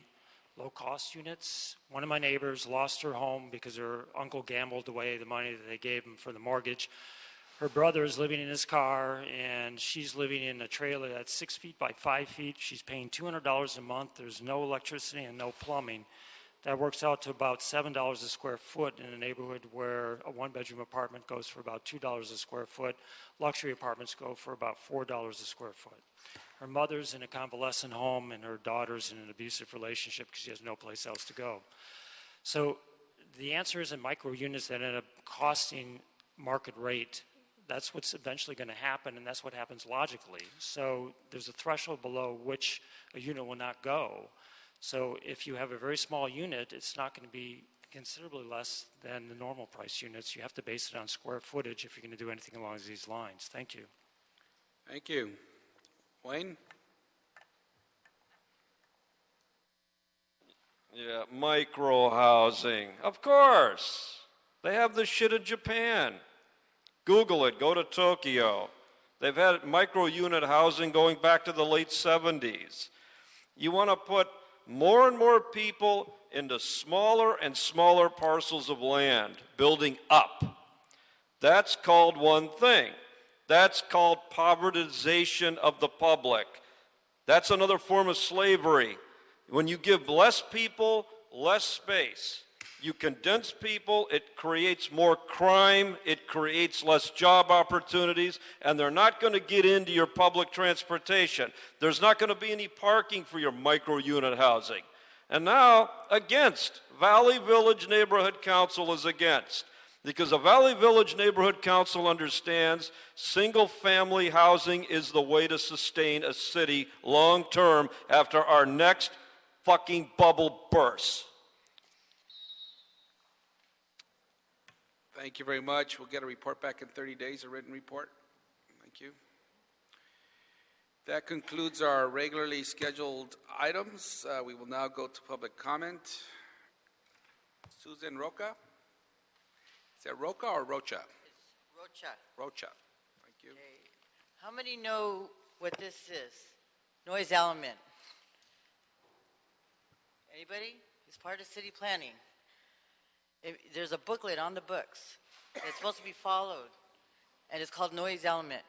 low-cost units. One of my neighbors lost her home because her uncle gambled away the money that they gave him for the mortgage. Her brother is living in his car, and she's living in a trailer that's 6 feet by 5 feet. She's paying $200 a month. There's no electricity and no plumbing. That works out to about $7 a square foot in a neighborhood where a one-bedroom apartment goes for about $2 a square foot. Luxury apartments go for about $4 a square foot. Her mother's in a convalescent home, and her daughter's in an abusive relationship because she has no place else to go. So the answer isn't micro units that end up costing market rate. That's what's eventually going to happen, and that's what happens logically. So there's a threshold below which a unit will not go. So if you have a very small unit, it's not going to be considerably less than the normal price units. You have to base it on square footage if you're going to do anything along these lines. Thank you. Thank you. Wayne? Yeah, micro housing. Of course. They have this shit in Japan. Google it. Go to Tokyo. They've had micro unit housing going back to the late 70s. You want to put more and more people into smaller and smaller parcels of land, building up. That's called one thing. That's called povertization of the public. That's another form of slavery. When you give less people less space, you condense people, it creates more crime, it creates less job opportunities, and they're not going to get into your public transportation. There's not going to be any parking for your micro-unit housing. And now, against, Valley Village Neighborhood Council is against. Because the Valley Village Neighborhood Council understands single-family housing is the way to sustain a city long-term after our next fucking bubble bursts. Thank you very much. We'll get a report back in 30 days, a written report. Thank you. That concludes our regularly scheduled items. We will now go to public comment. Susan Roca? Is that Roca or Rocha? Rocha. Rocha. Thank you. Okay. How many know what this is? Noise element. Anybody? It's part of city planning. There's a booklet on the books. It's supposed to be followed, and it's called noise element.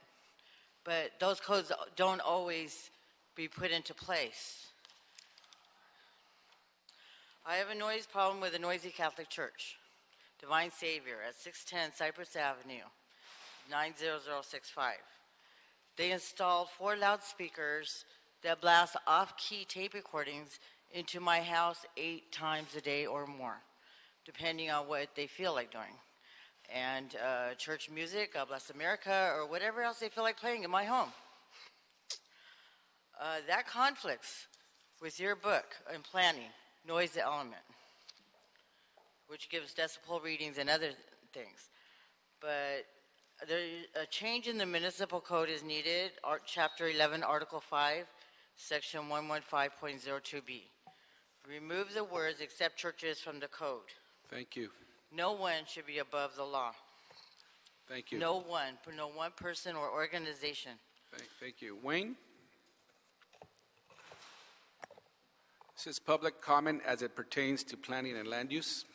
But those codes don't always be put into place. I have a noise problem with a noisy Catholic church. Divine Savior at 610 Cypress Avenue, 90065. They installed 4 loudspeakers that blast off-key tape recordings into my house 8 times a day or more, depending on what they feel like doing. And church music, God Bless America, or whatever else they feel like playing in my home. That conflicts with your book in planning, Noise Element, which gives decibel readings and other things. But a change in the municipal code is needed, Chapter 11, Article 5, Section 115.02b. Remove the words "except churches" from the code. Thank you. No one should be above the law. Thank you. No one person or organization. Thank you. Wayne? This is public comment as it pertains to planning and land use.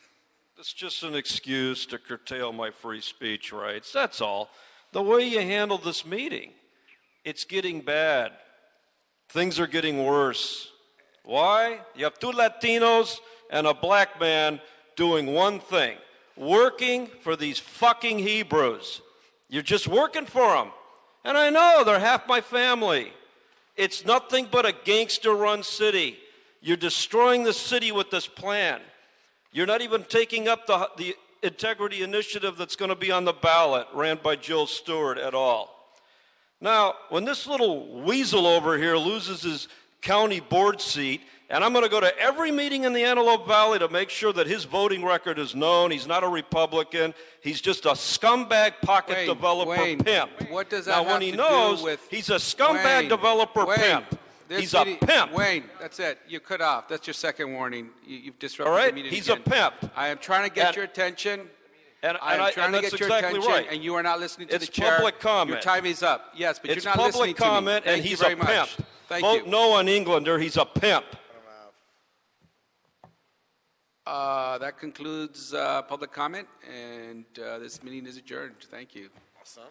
It's just an excuse to curtail my free speech rights. That's all. The way you handle this meeting, it's getting bad. Things are getting worse. Why? You have 2 Latinos and a black man doing one thing, working for these fucking Hebrews. You're just working for them. And I know they're half my family. It's nothing but a gangster-run city. You're destroying the city with this plan. You're not even taking up the integrity initiative that's going to be on the ballot, ran by Jill Stewart et al. Now, when this little weasel over here loses his county board seat, and I'm going to go to every meeting in the Antelope Valley to make sure that his voting record is known. He's not a Republican. He's just a scumbag pocket developer pimp. What does that now, have when he to knows do with he's a scumbag developer pimp. He's a pimp. Wayne, that's it. You cut off. That's your second warning. You've disrupted All right? the meeting He's again. a pimp. I am trying to get your attention. And I'm trying to that's get your exactly attention, right. and you are not listening to It's the chair. public comment. Your time is up. Yes, but It's you're not listening public to me. comment, and Thank he's you very a pimp. much. Thank Vote you. no on Englander. He's a pimp. That concludes public comment, and this meeting is adjourned. Thank you. Awesome.